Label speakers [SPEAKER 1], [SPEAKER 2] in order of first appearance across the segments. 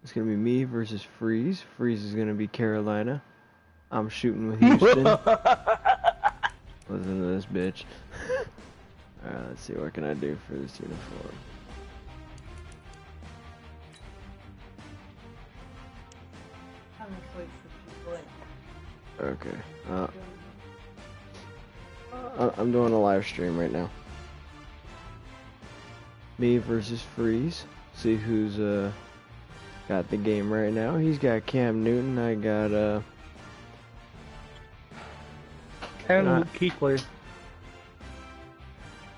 [SPEAKER 1] It's going to be me versus Freeze. Freeze is going to be Carolina. I'm shooting with Houston. Listen to this bitch. Alright, let's see what can I do for this uniform. Okay. I'm doing a live stream right now. Me versus Freeze. See who's got the game right now. He's got Cam Newton. I got
[SPEAKER 2] Cam Keekler.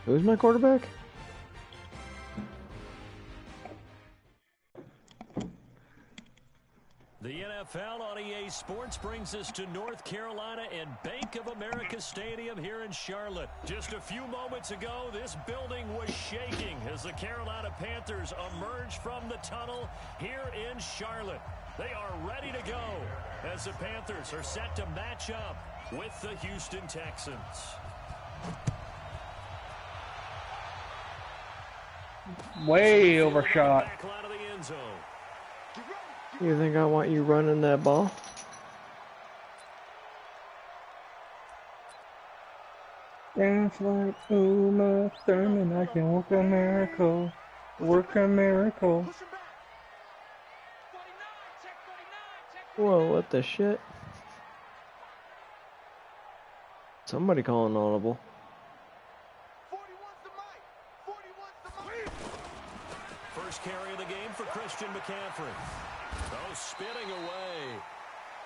[SPEAKER 1] Who's my quarterback?
[SPEAKER 3] The NFL on EA Sports brings us to North Carolina and Bank of America Stadium here in Charlotte. Just a few moments ago, this building was shaking as the Carolina Panthers emerged from the tunnel here in Charlotte. They are ready to go as the Panthers are set to match up with the Houston Texans.
[SPEAKER 2] Way overshot.
[SPEAKER 1] You think I want you running that ball?
[SPEAKER 2] Dance like Uma Thurman, I can work a miracle. Work a miracle.
[SPEAKER 1] Whoa, what the shit? Somebody calling audible.
[SPEAKER 3] First carry of the game for Christian McCaffrey. Oh, spinning away.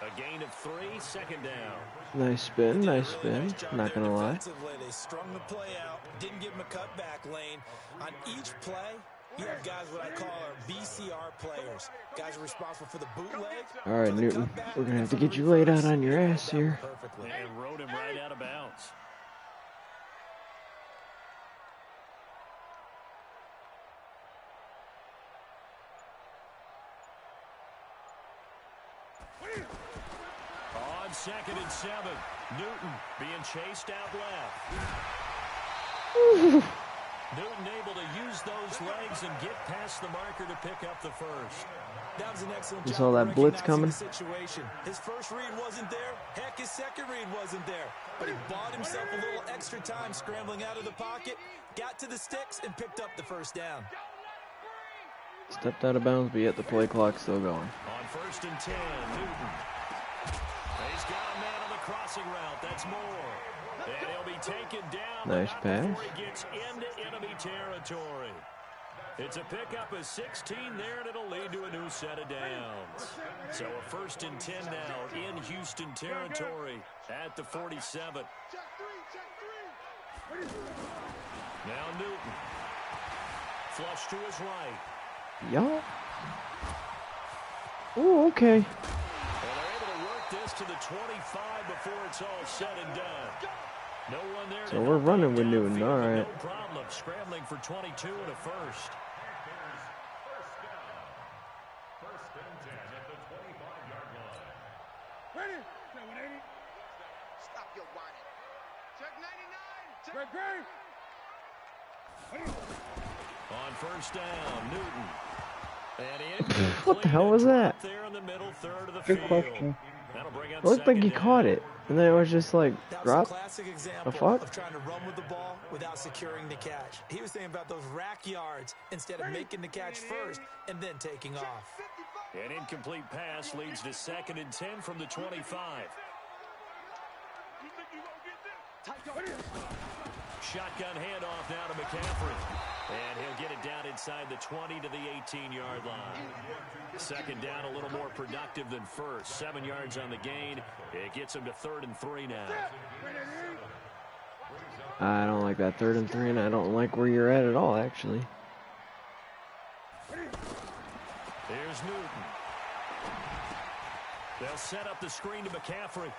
[SPEAKER 3] A gain of 3, second down.
[SPEAKER 1] Nice spin, nice spin. Not gonna lie.
[SPEAKER 4] They strung the play out, didn't give him a cutback lane. On each play, you have guys what I call our BCR players. Guys are responsible for the bootleg.
[SPEAKER 1] All right, Newton, we're gonna have to get you laid out on your ass here.
[SPEAKER 3] And rode him right out of bounds. On 2nd and 7, Newton being chased out left. Newton able to use those legs and get past the marker to pick up the first.
[SPEAKER 4] That was an excellent
[SPEAKER 1] You
[SPEAKER 4] job
[SPEAKER 1] saw that blitz coming?
[SPEAKER 4] situation. His first read wasn't there. Heck, his second read wasn't there. But he bought himself a little extra time scrambling out of the pocket, got to the sticks, and picked up the first down.
[SPEAKER 1] Stepped out of bounds, but yet the play clock's still going.
[SPEAKER 3] On 1st and 10, Newton. He's got a man on the crossing route. That's Moore. And he'll be taken down.
[SPEAKER 1] Nice pass.
[SPEAKER 3] Before he gets into enemy territory. It's a pickup of 16 there, and it'll lead to a new set of downs. So a 1st and 10 now in Houston territory at the 47. Now Newton. Flush to his right.
[SPEAKER 1] Y'all. Oh, okay.
[SPEAKER 3] And they're able to work this to the 25 before it's all said and done. No one there.
[SPEAKER 1] So we're running with Newton, all right.
[SPEAKER 3] No problem. Scrambling for 22 and a first.
[SPEAKER 5] Ready? Check 180. Stop your whining. Check 99. Check.
[SPEAKER 3] On 1st down, Newton. And
[SPEAKER 1] What the hell was that?
[SPEAKER 3] There in the middle third of the
[SPEAKER 2] Good
[SPEAKER 3] field.
[SPEAKER 2] question.
[SPEAKER 1] It looked like he caught it, and then it was just like drop.
[SPEAKER 4] Classic
[SPEAKER 1] The
[SPEAKER 4] example
[SPEAKER 1] fuck?
[SPEAKER 4] of trying to run with the ball without securing the catch. He was thinking about those rack yards instead of making the catch first and then taking off.
[SPEAKER 3] An incomplete pass leads to 2nd and 10 from the 25. Shotgun handoff now to McCaffrey. And he'll get it down inside the 20 to the 18-yard line. 2nd down, a little more productive than first. 7 yards on the gain. It gets him to 3rd and 3 now.
[SPEAKER 1] I don't like that 3rd and 3, and I don't like where you're at all, actually.
[SPEAKER 3] There's Newton. They'll set up the screen to McCaffrey.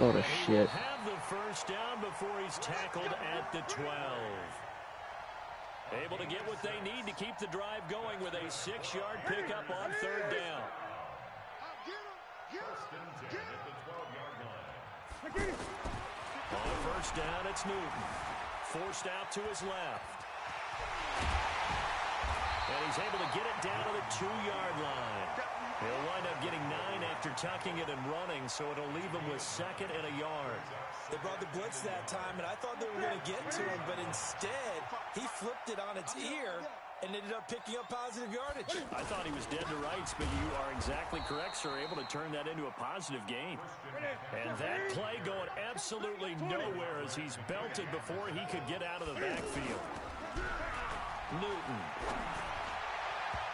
[SPEAKER 1] Load of
[SPEAKER 3] He
[SPEAKER 1] shit.
[SPEAKER 3] will have the first down before he's tackled at the 12. Able to get what they need to keep the drive going with a 6-yard pickup on 3rd down. On 1st down, it's Newton. Forced out to his left. And he's able to get it down to the 2-yard line. He'll wind up getting 9 after tucking it and running, so it'll leave him with 2nd and a yard.
[SPEAKER 4] They brought the blitz that time, and I thought they were going to get to him, but instead, he flipped it on its ear and ended up picking up positive yardage.
[SPEAKER 3] I thought he was dead to rights, but you are exactly correct, sir. Able to turn that into a positive gain. And that play going absolutely nowhere as he's belted before he could get out of the backfield. Newton.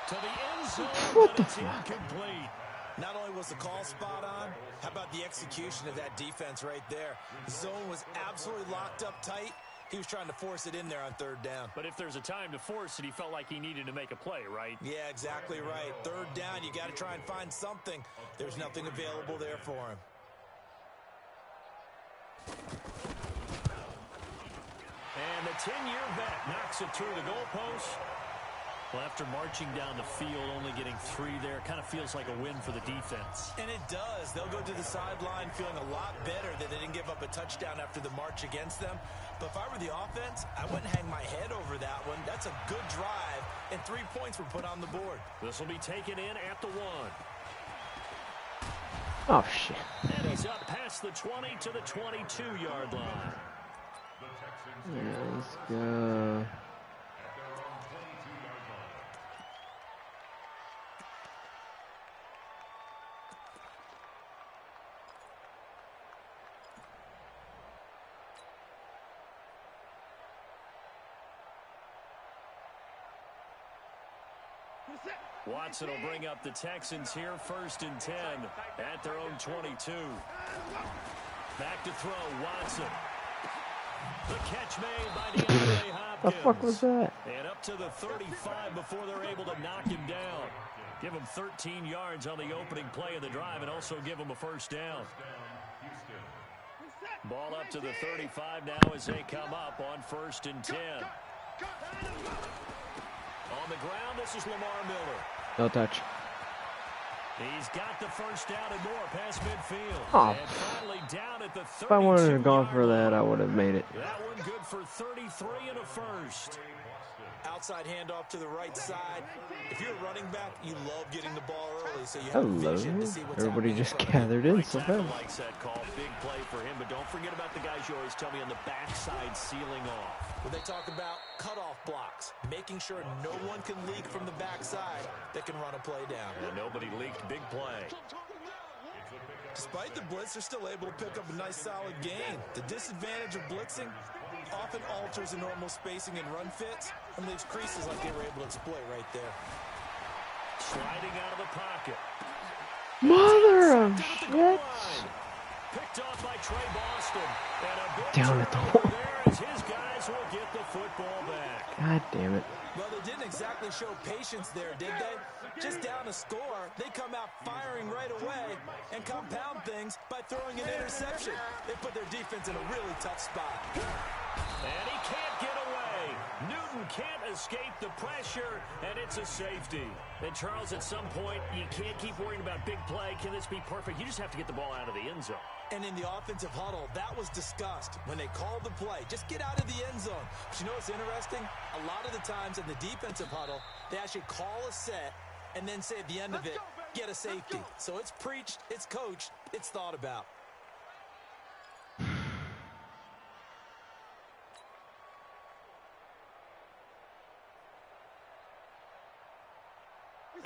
[SPEAKER 3] To the end zone,
[SPEAKER 1] What
[SPEAKER 3] but
[SPEAKER 1] the
[SPEAKER 3] it's
[SPEAKER 1] fuck?
[SPEAKER 3] incomplete.
[SPEAKER 4] Not only was the call spot on, how about the execution of that defense right there? The zone was absolutely locked up tight. He was trying to force it in there on 3rd down.
[SPEAKER 3] But if there's a time to force it, he felt like he needed to make a play, right?
[SPEAKER 4] Yeah, exactly right. 3rd down, you got to try and find something. There's nothing available there for him.
[SPEAKER 3] And the 10-year vet knocks it through the goalpost. Well, after marching down the field, only getting 3 there, kind of feels like a win for the defense.
[SPEAKER 4] And it does. They'll go to the sideline feeling a lot better that they didn't give up a touchdown after the march against them. But if I were the offense, I wouldn't hang my head over that one. That's a good drive, and 3 points were put on the board.
[SPEAKER 3] This will be taken in at the 1.
[SPEAKER 1] Oh, shit.
[SPEAKER 3] And he's up past the 20 to the 22-yard line.
[SPEAKER 1] Yeah, let's go.
[SPEAKER 3] Watson will bring up the Texans here, 1st and 10 at their own 22. Back to throw, Watson. The catch made by DeAndre Hopkins.
[SPEAKER 1] The fuck was that?
[SPEAKER 3] And up to the 35 before they're able to knock him down. Give him 13 yards on the opening play of the drive and also give him a 1st down. Ball up to the 35 now as they come up on 1st and 10. On the ground, this is Lamar Miller.
[SPEAKER 1] No touch.
[SPEAKER 3] He's got the 1st down and more past midfield.
[SPEAKER 1] Oh.
[SPEAKER 3] And finally down at the 32.
[SPEAKER 1] If I wanted to have gone for that, I would have made it.
[SPEAKER 3] That one good for 33 and a 1st.
[SPEAKER 4] Outside handoff to the right side. If you're a running back, you love getting the ball early, so you have
[SPEAKER 1] Hello.
[SPEAKER 4] vision to see what's
[SPEAKER 1] Everybody
[SPEAKER 4] happening in
[SPEAKER 1] just
[SPEAKER 4] front of you.
[SPEAKER 1] gathered in
[SPEAKER 3] Right
[SPEAKER 1] so
[SPEAKER 3] tackle
[SPEAKER 1] fast.
[SPEAKER 3] likes that call. Big play for him, but don't forget about the guys you always tell me on the backside sealing off.
[SPEAKER 4] When they talk about cutoff blocks, making sure no one can leak from the backside that can run a play down.
[SPEAKER 3] And nobody leaked. Big play.
[SPEAKER 4] Despite the blitz, they're still able to pick up a nice solid gain. The disadvantage of blitzing often alters the normal spacing and run fits and leaves creases like they were able to exploit right there.
[SPEAKER 3] Sliding out of the pocket.
[SPEAKER 1] Mother of
[SPEAKER 3] Down at the goal
[SPEAKER 1] shit.
[SPEAKER 3] line. Picked off by Trey Boston. And a big
[SPEAKER 1] Down at the
[SPEAKER 3] turnover there as his guys will get the football back.
[SPEAKER 1] God damn it.
[SPEAKER 4] Well, they didn't exactly show patience there, did they? Just down a score, they come out firing right away and compound things by throwing an interception. They put their defense in a really tough spot.
[SPEAKER 3] And he can't get away. Newton can't escape the pressure, and it's a safety. And Charles, at some point, you can't keep worrying about big play. Can this be perfect? You just have to get the ball out of the end zone.
[SPEAKER 4] And in the offensive huddle, that was discussed when they called the play. Just get out of the end zone. But you know what's interesting? A lot of the times in the defensive huddle, they actually call a set and then say at the end of it, get a safety. So it's preached, it's coached, it's thought about.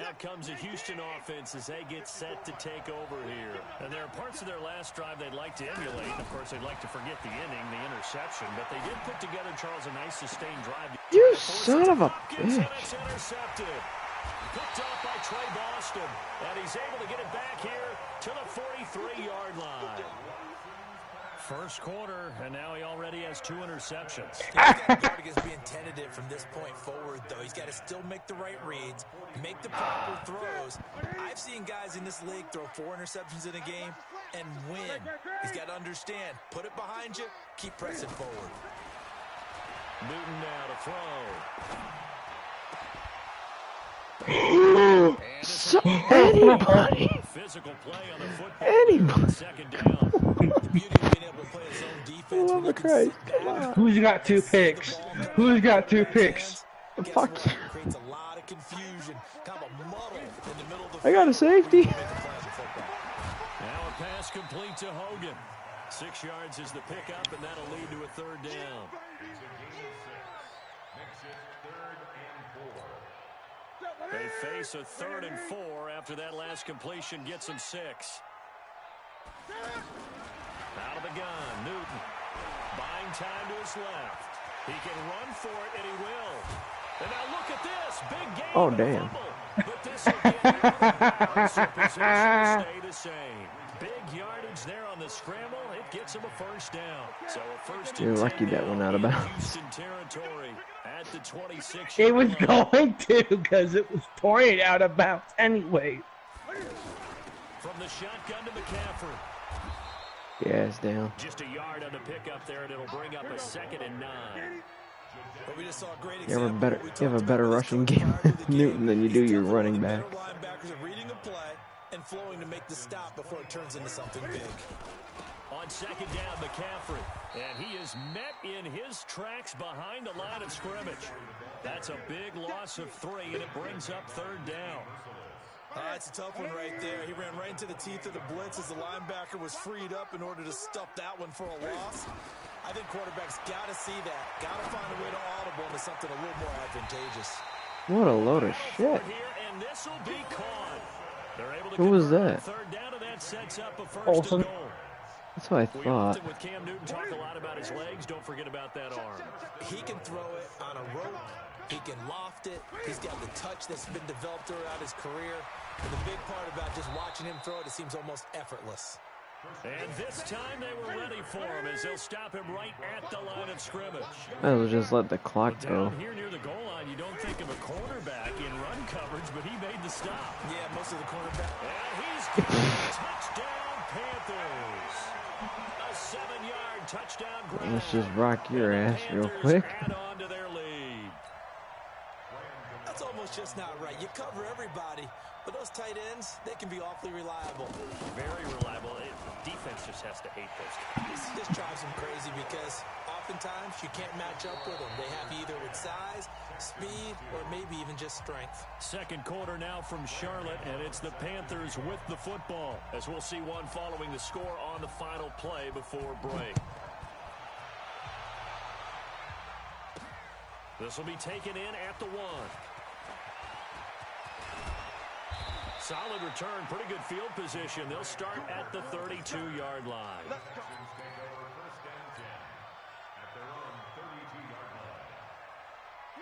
[SPEAKER 3] Out comes the Houston offense as they get set to take over here. And there are parts of their last drive they'd like to emulate. Of course, they'd like to forget the inning, the interception. But they did put together, Charles, a nice sustained drive.
[SPEAKER 1] You son of a
[SPEAKER 3] Hopkins, and
[SPEAKER 1] bitch.
[SPEAKER 3] it's intercepted. Picked off by Trey Boston. And he's able to get it back here to the 43-yard line. First quarter, and now he already has 2 interceptions.
[SPEAKER 4] He's got to guard against being tentative from this point forward, though. He's got to still make the right reads, make the proper throws. I've seen guys in this league throw 4 interceptions in a game and win. He's got to understand, put it behind you, keep pressing forward.
[SPEAKER 3] Newton now to throw.
[SPEAKER 1] So, anybody.
[SPEAKER 3] Physical play on the football.
[SPEAKER 1] Anybody.
[SPEAKER 3] Second down.
[SPEAKER 4] The beauty of being able to play his own defense
[SPEAKER 1] Oh
[SPEAKER 4] when
[SPEAKER 1] my
[SPEAKER 4] you can
[SPEAKER 1] Christ.
[SPEAKER 4] sit back,
[SPEAKER 2] Who's got 2 picks? Who's got 2 picks?
[SPEAKER 4] Gets
[SPEAKER 1] Fuck
[SPEAKER 4] it right, creates a lot of of confusion, kind of a muddle in the middle of the
[SPEAKER 1] I got a safety.
[SPEAKER 3] Now a pass complete to Hogan. 6 yards is the pickup, and that'll lead to a third down. They face a 3rd and 4 after that last completion gets them 6. Out of the gun, Newton. Buying time to his left. He can run for it, and he will. And now look at this. Big game.
[SPEAKER 1] Oh, damn.
[SPEAKER 3] But this will get out of bounds, so possession will stay the same. Big yardage there on the scramble. It gets him a first down. So a first and
[SPEAKER 1] You're
[SPEAKER 3] 10
[SPEAKER 1] lucky that
[SPEAKER 3] now
[SPEAKER 1] went out of
[SPEAKER 3] in
[SPEAKER 1] bounds.
[SPEAKER 3] Houston territory at the 26.
[SPEAKER 2] It was going to because it was pouring out of bounds anyway.
[SPEAKER 3] From the shotgun to McCaffrey.
[SPEAKER 1] Yeah, it's down.
[SPEAKER 3] Just a yard on the pickup there, and it'll bring up a 2nd and 9.
[SPEAKER 4] But we just saw a great
[SPEAKER 1] You have
[SPEAKER 4] example.
[SPEAKER 1] a better rushing game with Newton than you do your running back.
[SPEAKER 4] Linebackers are reading a play and flowing to make the stop before it turns into something big.
[SPEAKER 3] On 2nd down, McCaffrey. And he is met in his tracks behind the line of scrimmage. That's a big loss of 3, and it brings up 3rd down.
[SPEAKER 4] That's a tough one right there. He ran right into the teeth of the blitz as the linebacker was freed up in order to stuff that one for a loss. I think quarterbacks got to see that. Got to find a way to audible into something a little more advantageous.
[SPEAKER 1] What a load of shit.
[SPEAKER 3] Here, and this will be caught. They're able to
[SPEAKER 1] Who was
[SPEAKER 3] convert
[SPEAKER 1] that?
[SPEAKER 3] on 3rd down, and that sets up a 1st
[SPEAKER 2] Olsen.
[SPEAKER 3] and goal.
[SPEAKER 1] That's what I
[SPEAKER 3] We
[SPEAKER 1] thought.
[SPEAKER 3] often with Cam Newton talk a lot about his legs. Don't forget about that arm.
[SPEAKER 4] He can throw it on a rope. He can loft it. He's got the touch that's been developed throughout his career. And the big part about just watching him throw it, it seems almost effortless.
[SPEAKER 3] And this time they were ready for him as they'll stop him right at the line of scrimmage.
[SPEAKER 1] I will just let the clock go.
[SPEAKER 3] Down here near the goal line, you don't think of a cornerback in run coverage, but he made the stop.
[SPEAKER 4] Yeah, most of the cornerback.
[SPEAKER 3] And he's got touchdown Panthers. A 7-yard touchdown grab.
[SPEAKER 1] Let's just rock your
[SPEAKER 3] And the
[SPEAKER 1] ass real
[SPEAKER 3] Panthers
[SPEAKER 1] quick.
[SPEAKER 3] add on to their lead.
[SPEAKER 4] That's almost just not right. You cover everybody, but those tight ends, they can be awfully reliable.
[SPEAKER 3] Very reliable. Defense just has to hate those guys.
[SPEAKER 4] This drives them crazy because oftentimes you can't match up with them. They have either with size, speed, or maybe even just strength.
[SPEAKER 3] 2nd quarter now from Charlotte, and it's the Panthers with the football, as we'll see one following the score on the final play before break. This will be taken in at the 1. Solid return, pretty good field position. They'll start at the 32-yard line.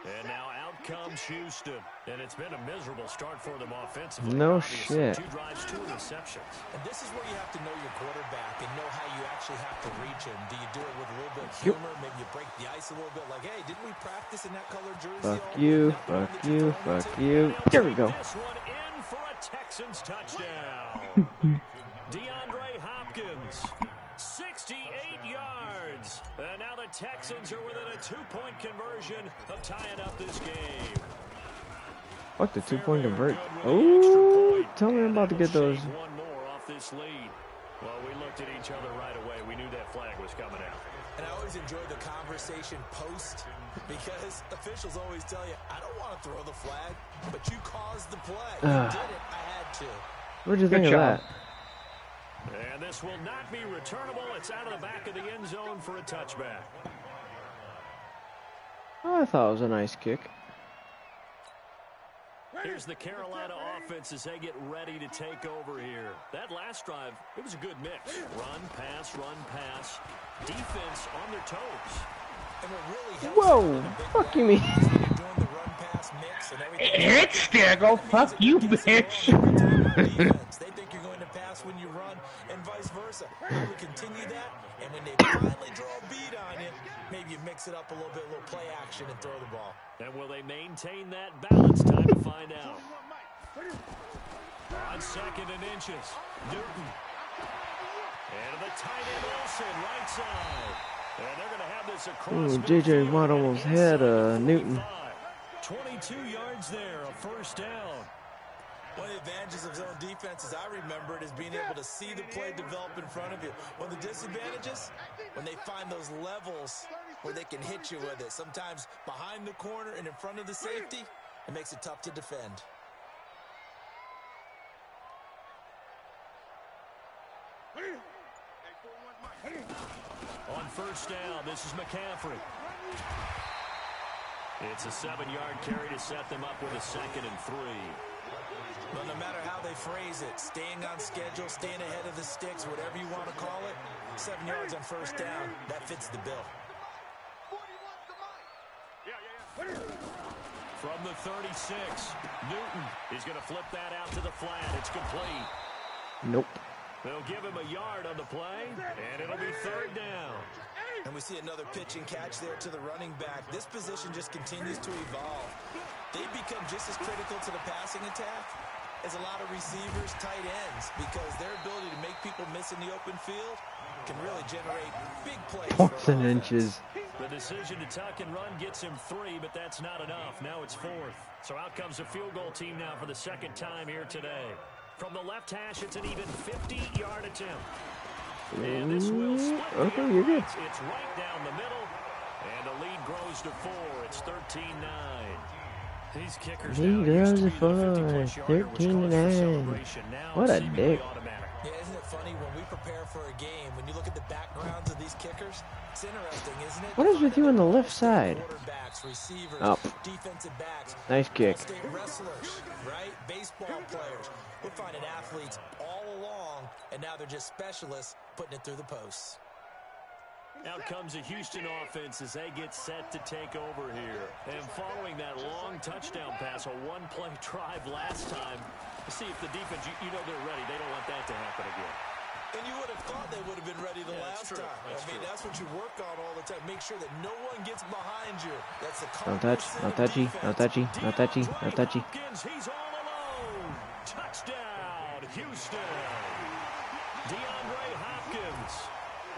[SPEAKER 3] And now out comes Houston. And it's been a miserable start for them offensively.
[SPEAKER 1] No
[SPEAKER 3] Obviously,
[SPEAKER 1] shit.
[SPEAKER 3] 2 drives, 2 interceptions.
[SPEAKER 4] And this is where you have to know your quarterback and know how you actually have to reach him. Do you do it with a little bit of humor? Maybe you break the ice a little bit like, hey, didn't we practice in that color jersey?
[SPEAKER 1] Fuck
[SPEAKER 4] all
[SPEAKER 1] you,
[SPEAKER 4] week? Now
[SPEAKER 1] fuck
[SPEAKER 4] the one
[SPEAKER 1] you,
[SPEAKER 4] that you're
[SPEAKER 1] fuck
[SPEAKER 4] throwing
[SPEAKER 1] you.
[SPEAKER 3] And
[SPEAKER 1] There we
[SPEAKER 3] he'll
[SPEAKER 1] go.
[SPEAKER 3] take this one in for a Texans touchdown. DeAndre Hopkins, 68 yards. And now the Texans are within a 2-point conversion of tying up this game.
[SPEAKER 1] Fuck the 2-point convert.
[SPEAKER 3] Good with the extra
[SPEAKER 1] Oh,
[SPEAKER 3] point.
[SPEAKER 1] tell me I'm
[SPEAKER 3] And
[SPEAKER 1] about to
[SPEAKER 3] that'll
[SPEAKER 1] get those.
[SPEAKER 3] shave one more off this lead. Well, we looked at each other right away. We knew that flag was coming out.
[SPEAKER 4] And I always enjoy the conversation post because officials always tell you, I don't want to throw the flag, but you caused the play. You did it. I had to.
[SPEAKER 1] What'd you think
[SPEAKER 2] Good
[SPEAKER 1] of
[SPEAKER 2] job.
[SPEAKER 1] that?
[SPEAKER 3] And this will not be returnable. It's out of the back of the end zone for a touchback.
[SPEAKER 1] Oh, I thought it was a nice kick.
[SPEAKER 3] Here's the Carolina offense as they get ready to take over here. That last drive, it was a good mix. Run, pass, defense on their toes.
[SPEAKER 4] And what really helps
[SPEAKER 1] Whoa,
[SPEAKER 4] in a big
[SPEAKER 1] fuck
[SPEAKER 4] way
[SPEAKER 1] you mean?
[SPEAKER 4] is when you're doing the run pass mix and everything.
[SPEAKER 2] It's Staggle. Fuck you, bitch.
[SPEAKER 4] Defense. They think you're going to pass when you run and vice versa. You continue that, and when they finally draw a beat on you, maybe you mix it up a little bit, a little play action and throw the ball.
[SPEAKER 3] And will they maintain that balance? Time to find out. On 2nd and inches, Newton. And the tight end Olsen, right side. And they're going to have this across.
[SPEAKER 1] Ooh, J.J. Watt almost had Newton.
[SPEAKER 3] 22 yards there, a first down.
[SPEAKER 4] One of the advantages of zone defense, as I remember it, is being able to see the play develop in front of you. One of the disadvantages, when they find those levels where they can hit you with it. Sometimes behind the corner and in front of the safety, It makes it tough to defend.
[SPEAKER 3] On first down, this is McCaffrey. It's a 7-yard carry to set them up with a 2nd and 3.
[SPEAKER 4] Well, no matter how they phrase it, staying on schedule, staying ahead of the sticks, whatever you want to call it, 7 yards on first down, that fits the bill.
[SPEAKER 3] From the 36, Newton is going to flip that out to the flat. It's complete.
[SPEAKER 1] Nope.
[SPEAKER 3] They'll give him a yard on the play, and it'll be 3rd down.
[SPEAKER 4] And we see another pitch and catch there to the running back. This position just continues to evolve. They become just as critical to the passing attack as a lot of receivers, tight ends, because their ability to make people miss in the open field can really generate big plays.
[SPEAKER 1] Fourth and inches.
[SPEAKER 3] The decision to tuck and run gets him 3, but that's not enough. Now it's 4th. So out comes a field goal team now for the 2nd time here today. From the left hash, it's an even 50-yard attempt. And this will split the
[SPEAKER 1] Okay, you're good.
[SPEAKER 3] It's right down the middle, and the lead grows to 4. It's 13-9. These kickers
[SPEAKER 1] Lead grows to 4. 13-9. What a dick.
[SPEAKER 4] Yeah, isn't it funny when we prepare for a game, when you look at the backgrounds of these kickers, it's interesting, isn't it?
[SPEAKER 1] What is with you on the left side?
[SPEAKER 4] Quarterbacks, receivers,
[SPEAKER 1] Oh.
[SPEAKER 4] defensive backs,
[SPEAKER 1] Nice kick.
[SPEAKER 4] state wrestlers, right? Baseball players. We're finding athletes all along, and now they're just specialists putting it through the posts.
[SPEAKER 3] Out comes a Houston offense as they get set to take over here. And following that long touchdown pass, a one-play drive last time, see if the defense, you know they're ready. They don't want that to happen again.
[SPEAKER 4] And you would have thought they would have been ready the last time. That's what you work on all the time. Make sure that no one gets behind you. That's the
[SPEAKER 1] No touch, no touchy, no touchy, no touchy, no touchy.
[SPEAKER 3] He's all alone. Touchdown, Houston. DeAndre Hopkins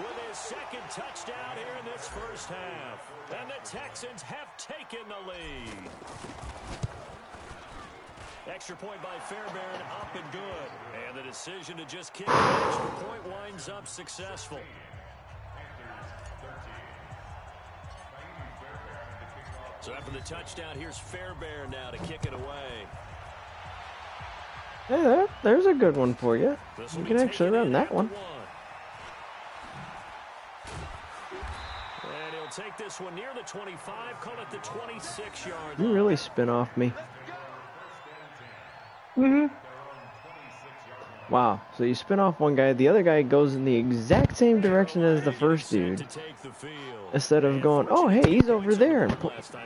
[SPEAKER 3] with his 2nd touchdown here in this first half. And the Texans have taken the lead. Extra point by Fairbairn, up and good. And the decision to just kick the extra point winds up successful. So after the touchdown, here's Fairbairn now to kick it away.
[SPEAKER 1] Hey, there's a good one for you. You can actually run that one.
[SPEAKER 3] And he'll take this one near the 25, call it the 26-yard
[SPEAKER 1] You
[SPEAKER 3] line.
[SPEAKER 1] really spin off me. Wow, so you spin off one guy, the other guy goes in the exact same direction as the first dude. Instead of going, oh hey, he's over there, and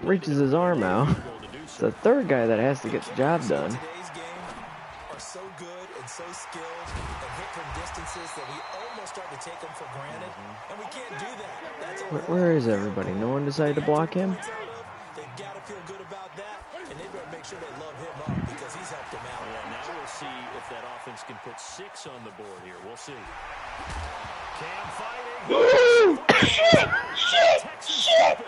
[SPEAKER 1] reaches his arm out. It's the third guy that has to get the job done.
[SPEAKER 4] Today's game are so good and so skilled and hit from distances that we almost start to take them for granted, and we can't do that. That's
[SPEAKER 1] Where is everybody? No one decided to block him?
[SPEAKER 4] They've got to feel good about that, and they better make sure they love him up because he's helped them out.
[SPEAKER 3] Yeah, now we'll see if that offense can put 6 on the board here. We'll see. Cam fighting. Shit!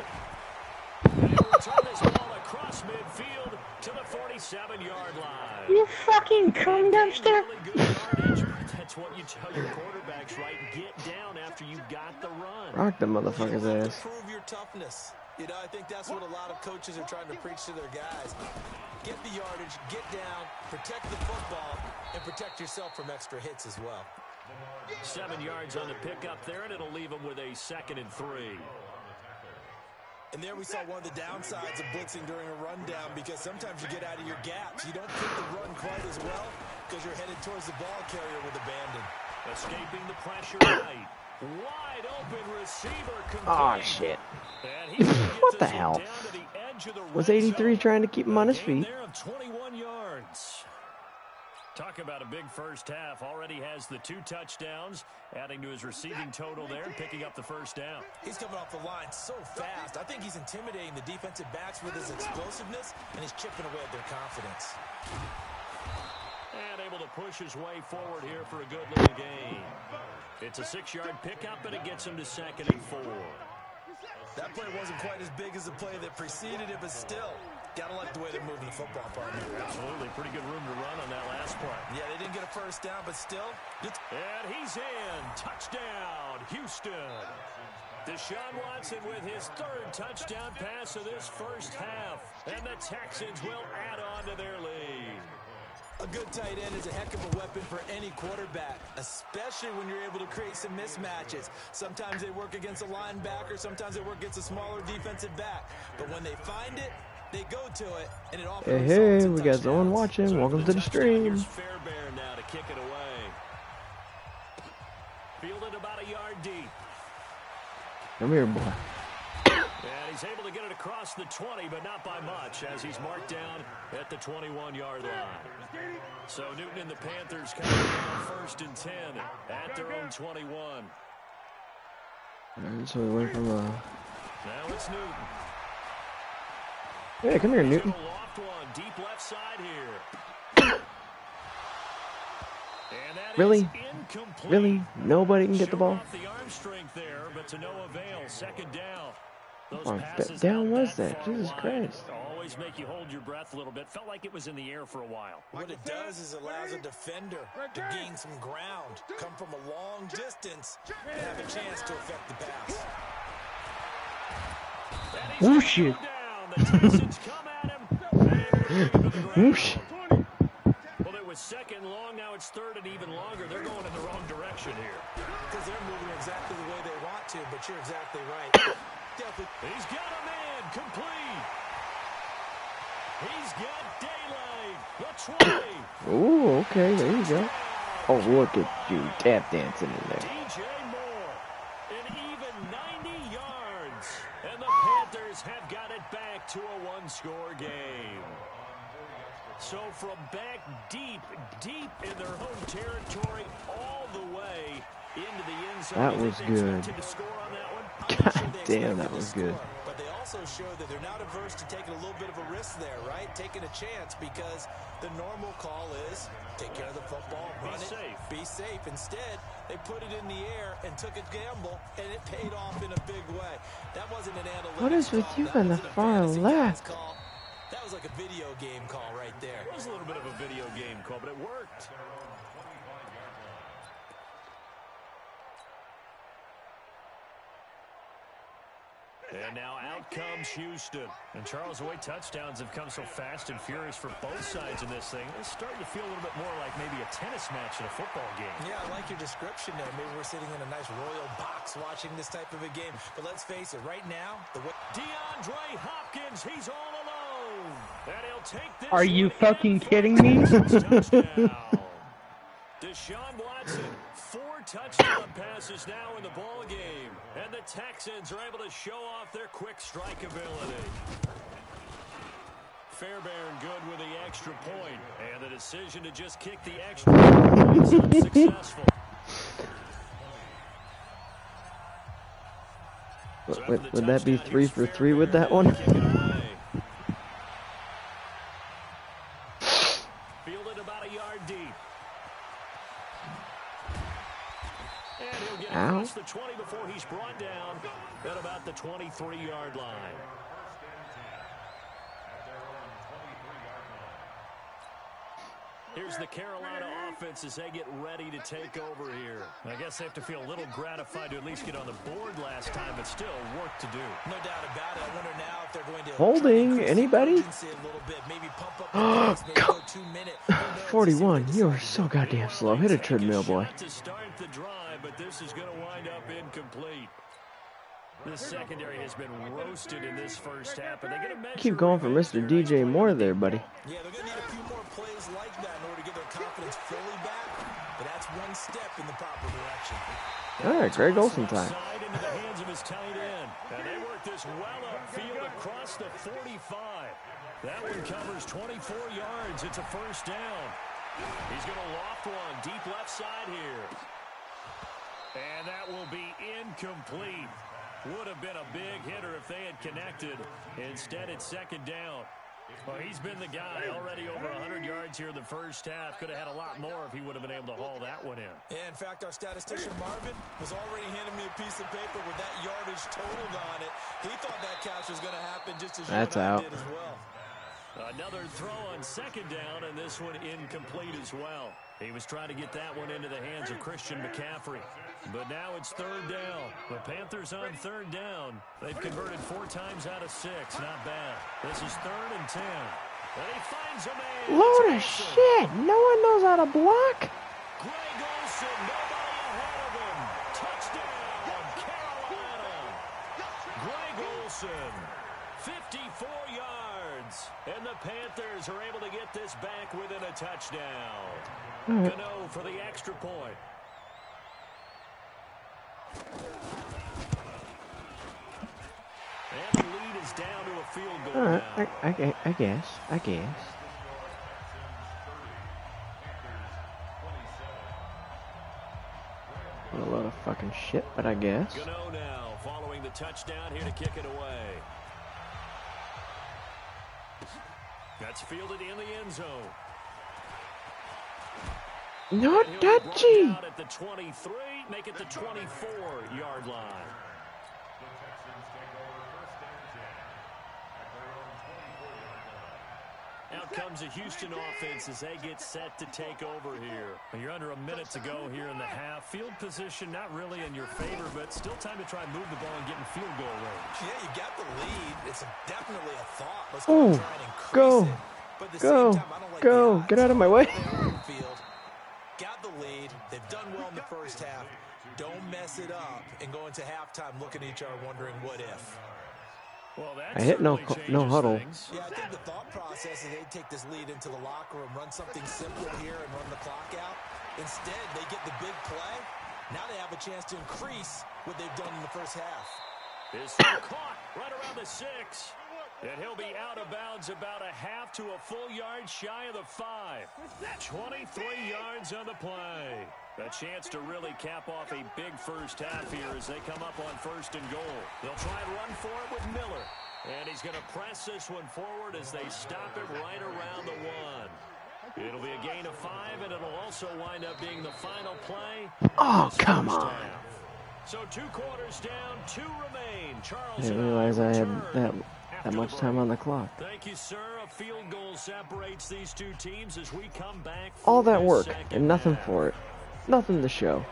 [SPEAKER 3] And he'll return this ball across midfield to the 47-yard line.
[SPEAKER 2] You fucking cum dumpster.
[SPEAKER 3] Really good yardage. That's what you tell your quarterbacks, right? Get down after you got the run.
[SPEAKER 1] Rock the motherfucker's
[SPEAKER 4] You have
[SPEAKER 1] ass.
[SPEAKER 4] to prove your toughness. You know, I think that's what a lot of coaches are trying to preach to their guys. Get the yardage, get down, protect the football, and protect yourself from extra hits as well.
[SPEAKER 3] 7 yards on the pickup there, and it'll leave them with a 2nd and 3.
[SPEAKER 4] And there we saw one of the downsides of blitzing during a rundown, because sometimes you get out of your gaps. You don't pick the run quite as well because you're headed towards the ball carrier with abandon.
[SPEAKER 3] Escaping the pressure right. Wide open receiver complete.
[SPEAKER 1] Aw, shit.
[SPEAKER 3] And he's gonna get
[SPEAKER 1] What the
[SPEAKER 3] this one
[SPEAKER 1] hell?
[SPEAKER 3] down to the edge of the
[SPEAKER 1] Was
[SPEAKER 3] red
[SPEAKER 1] 83
[SPEAKER 3] zone.
[SPEAKER 1] trying to keep him on his
[SPEAKER 3] A gain
[SPEAKER 1] feet?
[SPEAKER 3] there of 21 yards. Talk about a big first half. Already has the 2 touchdowns, adding to his receiving total there and picking up the first down.
[SPEAKER 4] He's coming off the line so fast. I think he's intimidating the defensive backs with his explosiveness, and he's chipping away at their confidence.
[SPEAKER 3] And able to push his way forward here for a good little gain. It's a 6-yard pickup, and it gets him to 2nd and 4.
[SPEAKER 4] That play wasn't quite as big as the play that preceded it, but still, gotta like the way they're moving the football, partner.
[SPEAKER 3] Absolutely. Pretty good room to run on that last play.
[SPEAKER 4] Yeah, they didn't get a first down, but still.
[SPEAKER 3] And he's in. Touchdown, Houston. Deshaun Watson with his third touchdown pass of this first half. And the Texans will add on to their lead.
[SPEAKER 4] A good tight end is a heck of a weapon for any quarterback, especially when you're able to create some mismatches. Sometimes they work against a linebacker, sometimes they work against a smaller defensive back. But when they find it, they go to it, and it often
[SPEAKER 1] Hey, we got someone watching. Welcome to the stream.
[SPEAKER 3] Here's Fairbairn now to kick it away. Fielded about a yard deep.
[SPEAKER 1] Come here, boy.
[SPEAKER 3] And he's able to get it across the 20, but not by much, as he's marked down at the 21-yard line. So Newton and the Panthers coming down 1st and 10 at their own 21.
[SPEAKER 1] Alright, so we went from
[SPEAKER 3] Now it's Newton.
[SPEAKER 1] Hey, come here, Newton.
[SPEAKER 3] Loft one, deep left side here. And that
[SPEAKER 1] Really?
[SPEAKER 3] is incomplete.
[SPEAKER 1] Really? Nobody can get the ball?
[SPEAKER 3] Off the arm strength there, but to no avail. 2nd down. Those
[SPEAKER 1] How far
[SPEAKER 3] passes
[SPEAKER 1] down
[SPEAKER 3] not
[SPEAKER 1] was
[SPEAKER 3] that
[SPEAKER 1] that?
[SPEAKER 3] far
[SPEAKER 1] Jesus
[SPEAKER 3] wide.
[SPEAKER 1] Christ.
[SPEAKER 3] Always make you hold your breath a little bit. Felt like it was in the air for a while.
[SPEAKER 4] What it does is allows a defender to gain some ground, come from a long distance, and have a chance to affect the pass.
[SPEAKER 1] Oh, shit.
[SPEAKER 3] The Texans come at him. And
[SPEAKER 1] Whoosh.
[SPEAKER 3] well, it was 2nd long. Now it's 3rd and even longer. They're going in the wrong direction here.
[SPEAKER 4] Because they're moving exactly the way they want to, but you're exactly right. Definitely.
[SPEAKER 3] He's got a man complete. He's got daylight. The 20.
[SPEAKER 1] Ooh, okay, there you go. Oh, look at you tap dancing in there.
[SPEAKER 3] DJ Moore, an even 90 yards. And the Panthers have got it back to a one-score game. So from back deep in their home territory, all the way into the end zone.
[SPEAKER 1] That was good.
[SPEAKER 3] To score on that one?
[SPEAKER 1] God damn, that was good.
[SPEAKER 4] But they also show that they're not averse to taking a little bit of a risk there, right? Taking a chance, because the normal call is take care of the football, run it, be safe. Instead, they put it in the air and took a gamble, and it paid off in a big way. That wasn't an analytics
[SPEAKER 1] What is with
[SPEAKER 4] call.
[SPEAKER 1] you
[SPEAKER 4] That
[SPEAKER 1] on the
[SPEAKER 4] wasn't a
[SPEAKER 1] far
[SPEAKER 4] fantasy
[SPEAKER 1] left?
[SPEAKER 4] guys call. That was like a video game call right there.
[SPEAKER 3] It was a little bit of a video game call, but it worked. And now out comes Houston. And Charles, the way touchdowns have come so fast and furious for both sides in this thing, it's starting to feel a little bit more like maybe a tennis match in a football game.
[SPEAKER 4] Yeah, I like your description there. Maybe we're sitting in a nice royal box watching this type of a game. But let's face it, right now, the way
[SPEAKER 3] DeAndre Hopkins, he's all alone. And he'll take this.
[SPEAKER 2] Are you fucking kidding me?
[SPEAKER 3] Deshaun Watson, 4 touchdown passes now in the ball game. And the Texans are able to show off their quick strike ability. Fairbairn good with the extra point. And the decision to just kick the extra point is unsuccessful.
[SPEAKER 1] Would that be 3 for 3 with that one?
[SPEAKER 3] Fielded about a yard deep. And he'll get
[SPEAKER 1] Ow.
[SPEAKER 3] across the 20 before he's brought down at about the 23-yard line. Here's the Carolina offense as they get ready to take over here. I guess they have to feel a little gratified to at least get on the board last time, but still work to do.
[SPEAKER 4] no doubt about it. I wonder now if they're going to
[SPEAKER 1] Holding, anybody?
[SPEAKER 4] a little bit, maybe pump up the pace, maybe go 2 minute.
[SPEAKER 1] 41, you are so goddamn slow. Hit a treadmill, boy.
[SPEAKER 3] To start the drive, but this is going to wind up incomplete. This secondary has been roasted in this first half, but they're going to measure.
[SPEAKER 1] Keep going for Mr. DJ Moore there, buddy.
[SPEAKER 4] Yeah, they're going to need a few more plays like that in order to get their confidence fully back. But that's one step in the proper direction.
[SPEAKER 1] All right, Greg Olsen time.
[SPEAKER 3] Side into the hands of his tight end. And they work this well upfield across the 45. That one covers 24 yards. It's a first down. He's going to loft one deep left side here. And that will be incomplete. Would have been a big hitter if they had connected. Instead, it's second down. Well, he's been the guy already over 100 yards here in the first half. Could have had a lot more if he would have been able to haul that one in.
[SPEAKER 4] Yeah, in fact, our statistician Marvin was already handing me a piece of paper with that yardage totaled on it. He thought that catch was going to happen just as
[SPEAKER 1] That's
[SPEAKER 4] you and I
[SPEAKER 1] out.
[SPEAKER 4] did as well.
[SPEAKER 3] Another throw on second down, and this one incomplete as well. He was trying to get that one into the hands of Christian McCaffrey. But now it's third down. The Panthers on third down. They've converted 4 times out of 6. Not bad. This is 3rd and 10. And he finds a man.
[SPEAKER 1] Load of shit. No one knows how to block.
[SPEAKER 3] Greg Olsen, nobody ahead of him. Touchdown, Carolina. Greg Olsen, 54 yards. And the Panthers are able to get this back within a touchdown. Gano for the extra point. And the lead is down to a field goal now.
[SPEAKER 1] I guess. A lot of fucking shit, but I guess.
[SPEAKER 3] Gano now following the touchdown here to kick it away. That's fielded in the end zone.
[SPEAKER 1] Not touchy.
[SPEAKER 3] Out at the 23, make it the 24-yard line. Out comes a Houston offense as they get set to take over here. You're under a minute to go here in the half. Field position not really in your favor, but still time to try and move the ball and get in field goal range.
[SPEAKER 4] Yeah, you got the lead. It's definitely a thought. Let's
[SPEAKER 1] Oh,
[SPEAKER 4] try and increase it. But at the
[SPEAKER 1] go,
[SPEAKER 4] same time, I don't like
[SPEAKER 1] go.
[SPEAKER 4] the odds.
[SPEAKER 1] Get out of my way.
[SPEAKER 4] Field. Got the lead. They've done well in the first half. Don't mess it up and go into halftime looking at each other wondering what if.
[SPEAKER 3] Well,
[SPEAKER 1] I hit no huddle.
[SPEAKER 3] Things.
[SPEAKER 4] Yeah, I think the thought process is they'd take this lead into the locker room, run something simple here and run the clock out. Instead, they get the big play. Now they have a chance to increase what they've done in the first half.
[SPEAKER 3] Is caught right around the 6. And he'll be out of bounds about a half to a full yard shy of the 5. 23 yards on the play. A chance to really cap off a big first half here as they come up on 1st and goal. They'll try and run for it with Miller. And he's going to press this one forward as they stop it right around the 1. It'll be a gain of 5, and it'll also wind up being the final play.
[SPEAKER 1] Oh, come on.
[SPEAKER 3] So 2 quarters down, 2 remain. Charles,
[SPEAKER 1] I didn't realize I had that much time on the clock.
[SPEAKER 3] Thank you, sir. A field goal separates these 2 teams as we come back.
[SPEAKER 1] All that work and nothing for it. Nothing to show.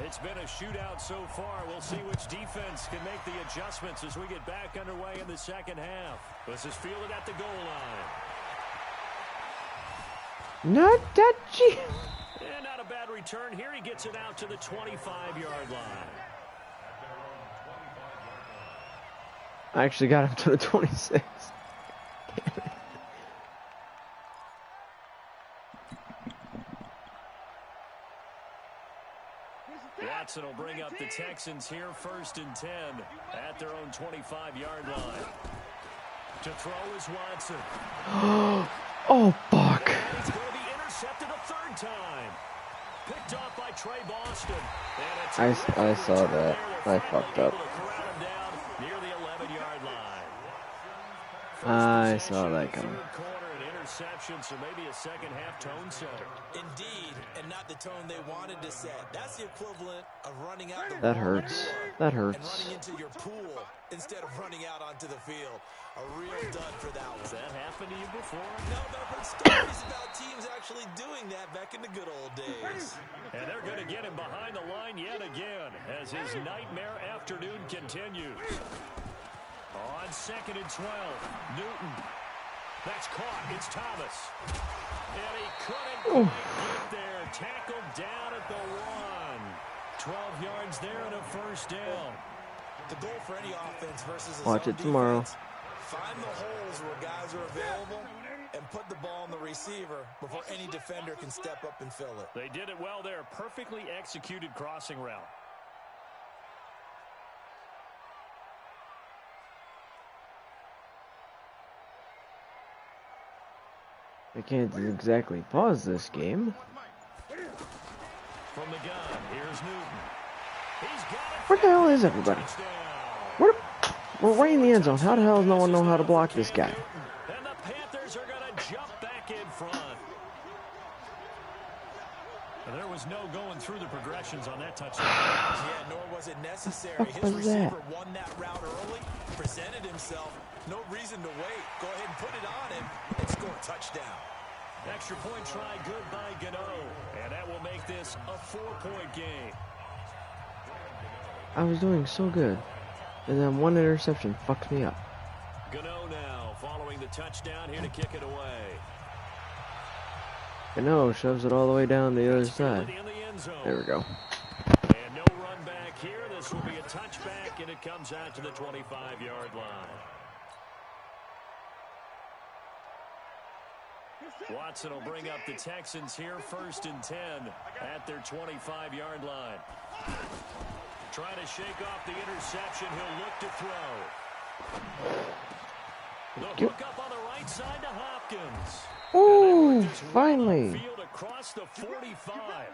[SPEAKER 3] It's been a shootout so far. We'll see which defense can make the adjustments as we get back underway in the second half. This is fielded at the goal line.
[SPEAKER 1] Not touchy.
[SPEAKER 3] And not a bad return here. He gets it out to the 25-yard line.
[SPEAKER 1] I actually got him to the 26.
[SPEAKER 3] Watson will bring up the Texans here 1st and 10 at their own 25-yard line. To throw is Watson.
[SPEAKER 1] Oh, fuck.
[SPEAKER 3] And he's going to be intercepted a 3rd time. Picked off by Trey Boston.
[SPEAKER 1] I saw that. I fucked up.
[SPEAKER 3] Near the 11-yard line.
[SPEAKER 1] I saw that coming.
[SPEAKER 3] Interception, so maybe a second half tone setter.
[SPEAKER 4] Indeed, and not the tone they wanted to set. That's the equivalent of running out the
[SPEAKER 1] That hurts. That hurts.
[SPEAKER 4] and running into your pool instead of running out onto the field. A real dud for that one.
[SPEAKER 3] Has that happened to you before?
[SPEAKER 4] No, but I've heard stories about teams actually doing that back in the good old days.
[SPEAKER 3] And they're going to get him behind the line yet again as his nightmare afternoon continues. On 2nd and 12, Newton. That's caught. It's Thomas. And he couldn't get there. Tackled down at the 1. 12 yards there and a 1st down.
[SPEAKER 4] The goal for any offense versus a
[SPEAKER 1] Watch
[SPEAKER 4] zone
[SPEAKER 1] it tomorrow.
[SPEAKER 4] defense, find the holes where guys are available and put the ball on the receiver before any defender can step up and fill it.
[SPEAKER 3] They did it well there. Perfectly executed crossing route.
[SPEAKER 1] I can't exactly pause this game.
[SPEAKER 3] From the gun, here's Newton. He's got it.
[SPEAKER 1] Where the hell is everybody? We're right in the end zone. How the hell does no one know how to block this guy?
[SPEAKER 3] And the Panthers are going to jump back in front. And there was no going through the progressions on that touchdown.
[SPEAKER 4] Yeah, nor was it necessary.
[SPEAKER 1] What
[SPEAKER 4] His
[SPEAKER 1] was
[SPEAKER 4] receiver
[SPEAKER 1] that?
[SPEAKER 4] won that route early, presented himself. No reason to wait. Go ahead and put it on him and score a touchdown.
[SPEAKER 3] Extra point try good by Gano. And that will make this a 4-point game.
[SPEAKER 1] I was doing so good. And then one interception fucked me up.
[SPEAKER 3] Gano now following the touchdown here to kick it away.
[SPEAKER 1] Gano shoves it all the way down the other side. There we go.
[SPEAKER 3] And no run back here. This will be a touchback, and it comes out to the 25-yard line. Watson will bring up the Texans here, 1st and 10 at their 25-yard line. Trying to shake off the interception. He'll look to throw. The hook up on the right side to Hopkins.
[SPEAKER 1] Ooh, finally.
[SPEAKER 3] Field across the 45.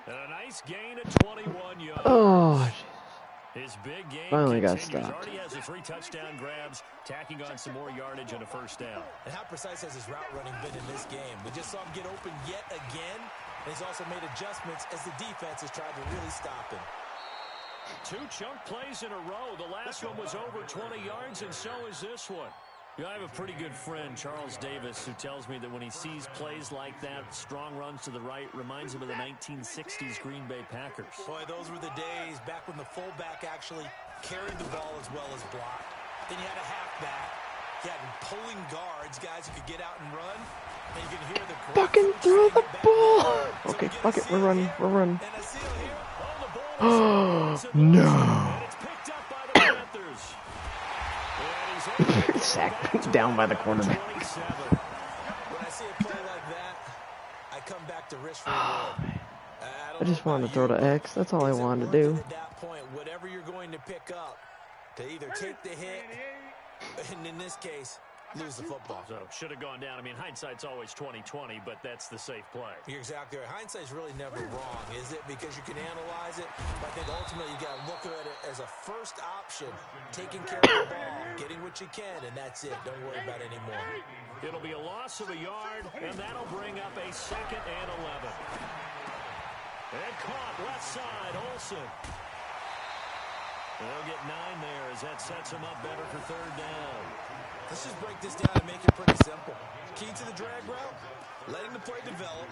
[SPEAKER 3] And a nice gain at 21 yards.
[SPEAKER 1] Oh,
[SPEAKER 3] his big game
[SPEAKER 1] finally got
[SPEAKER 3] continues.
[SPEAKER 1] stopped.
[SPEAKER 3] Already has the 3 touchdown grabs, tacking on some more yardage and a 1st down.
[SPEAKER 4] And how precise has his route running been in this game? We just saw him get open yet again. And he's also made adjustments as the defense has tried to really stop him.
[SPEAKER 3] 2 chunk plays in a row. The last one was over 20 yards, and so is this one. You know, I have a pretty good friend, Charles Davis, who tells me that when he sees plays like that, strong runs to the right, reminds him of the 1960s Green Bay Packers.
[SPEAKER 4] Boy, those were the days back when the fullback actually carried the ball as well as blocked. Then you had a halfback. You had pulling guards, guys who could get out and run. And you can hear the
[SPEAKER 1] fucking throw the ball. Okay, fuck it. We're running. We're running.
[SPEAKER 4] And a seal here.
[SPEAKER 1] Oh, no.
[SPEAKER 3] And it's picked up by the Panthers.
[SPEAKER 1] Sacked down by the quarterback.
[SPEAKER 4] When I see a play like that, I come back to risk reward.
[SPEAKER 1] I just wanted to throw to X. That's all I wanted to do.
[SPEAKER 4] At that point, whatever you're going to pick up, to either take the hit, and in this case, lose the football.
[SPEAKER 3] So should have gone down. I mean, hindsight's always 20/20, but that's the safe play.
[SPEAKER 4] You're exactly right. Hindsight's really never wrong, is it? Because you can analyze it. But I think ultimately you got to look at it as a first option, taking care of the ball, getting what you can, and that's it. Don't worry about it anymore.
[SPEAKER 3] It'll be a loss of a yard, and that'll bring up a 2nd and 11. And caught left side, Olsen. They'll get 9 there as that sets him up better for 3rd down.
[SPEAKER 4] Let's just break this down and make it pretty simple. Key to the drag route, letting the play develop,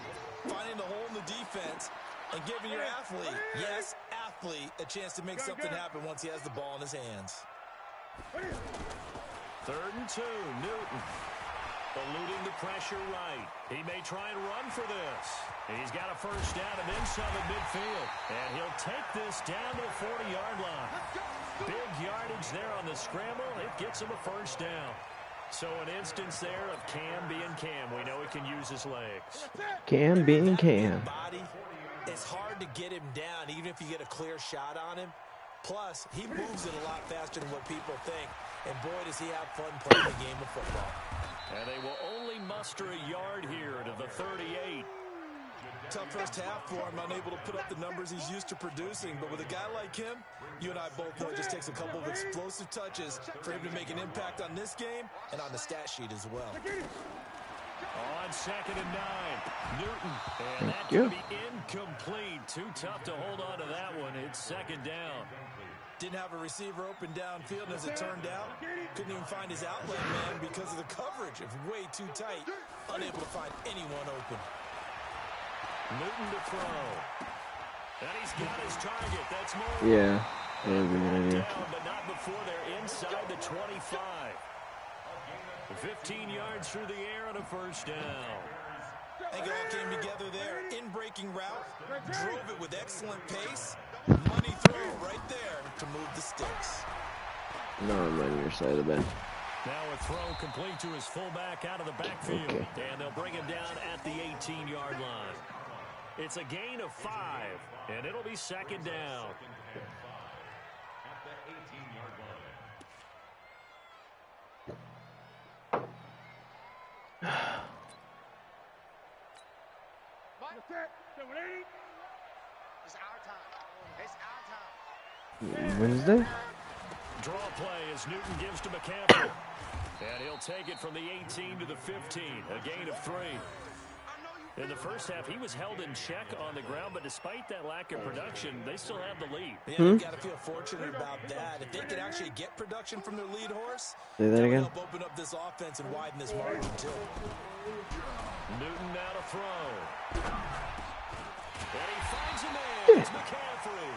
[SPEAKER 4] finding the hole in the defense, and giving your athlete, yes, athlete, a chance to make something happen once he has the ball in his hands.
[SPEAKER 3] 3rd and 2, Newton. Eluding the pressure right. He may try and run for this. He's got a 1st down and then some at midfield. And he'll take this down to the 40-yard line. Big yardage there on the scramble. It gets him a 1st down. So an instance there of Cam being Cam. We know he can use his legs.
[SPEAKER 1] Cam being Cam.
[SPEAKER 4] Body, it's hard to get him down even if you get a clear shot on him. Plus, he moves it a lot faster than what people think. And boy, does he have fun playing the game of football.
[SPEAKER 3] And they will only muster a yard here to the 38.
[SPEAKER 4] Tough first half for him, unable to put up the numbers he's used to producing. But with a guy like him, you and I both know it just takes a couple of explosive touches for him to make an impact on this game and on the stat sheet as well.
[SPEAKER 3] On 2nd and 9, Newton. And that's going to be incomplete. Too tough to hold on to that one. It's 2nd down.
[SPEAKER 4] Didn't have a receiver open downfield, and as it turned out, couldn't even find his outlet man because of the coverage. It was way too tight, unable to find anyone open.
[SPEAKER 3] Newton to throw. And he's got his target. That's more.
[SPEAKER 1] Yeah, that would be a good idea.
[SPEAKER 3] Down, but not before they're inside the 25. 15 yards through the air and a 1st down.
[SPEAKER 4] I think it all came together there. In-breaking route, drove it with excellent pace. Money throw right there to move the sticks.
[SPEAKER 1] No, I'm on your side of the bench.
[SPEAKER 3] Now a throw complete to his fullback out of the backfield.
[SPEAKER 1] Okay.
[SPEAKER 3] And they'll bring him down at the 18-yard line. It's a gain of 5, and it'll be 2nd down.
[SPEAKER 5] It's our time. It's our time.
[SPEAKER 1] Wednesday?
[SPEAKER 3] Draw play as Newton gives to McCaffrey. And he'll take it from the 18 to the 15. A gain of 3. In the first half, he was held in check on the ground, but despite that lack of production, they still have the lead.
[SPEAKER 4] Yeah, they've got to feel fortunate about that. If they could actually get production from their lead horse,
[SPEAKER 1] Say that
[SPEAKER 4] that would
[SPEAKER 1] again.
[SPEAKER 4] help open up this offense and widen this margin, too.
[SPEAKER 3] Newton now to throw. And he finds a man. It's McCaffrey.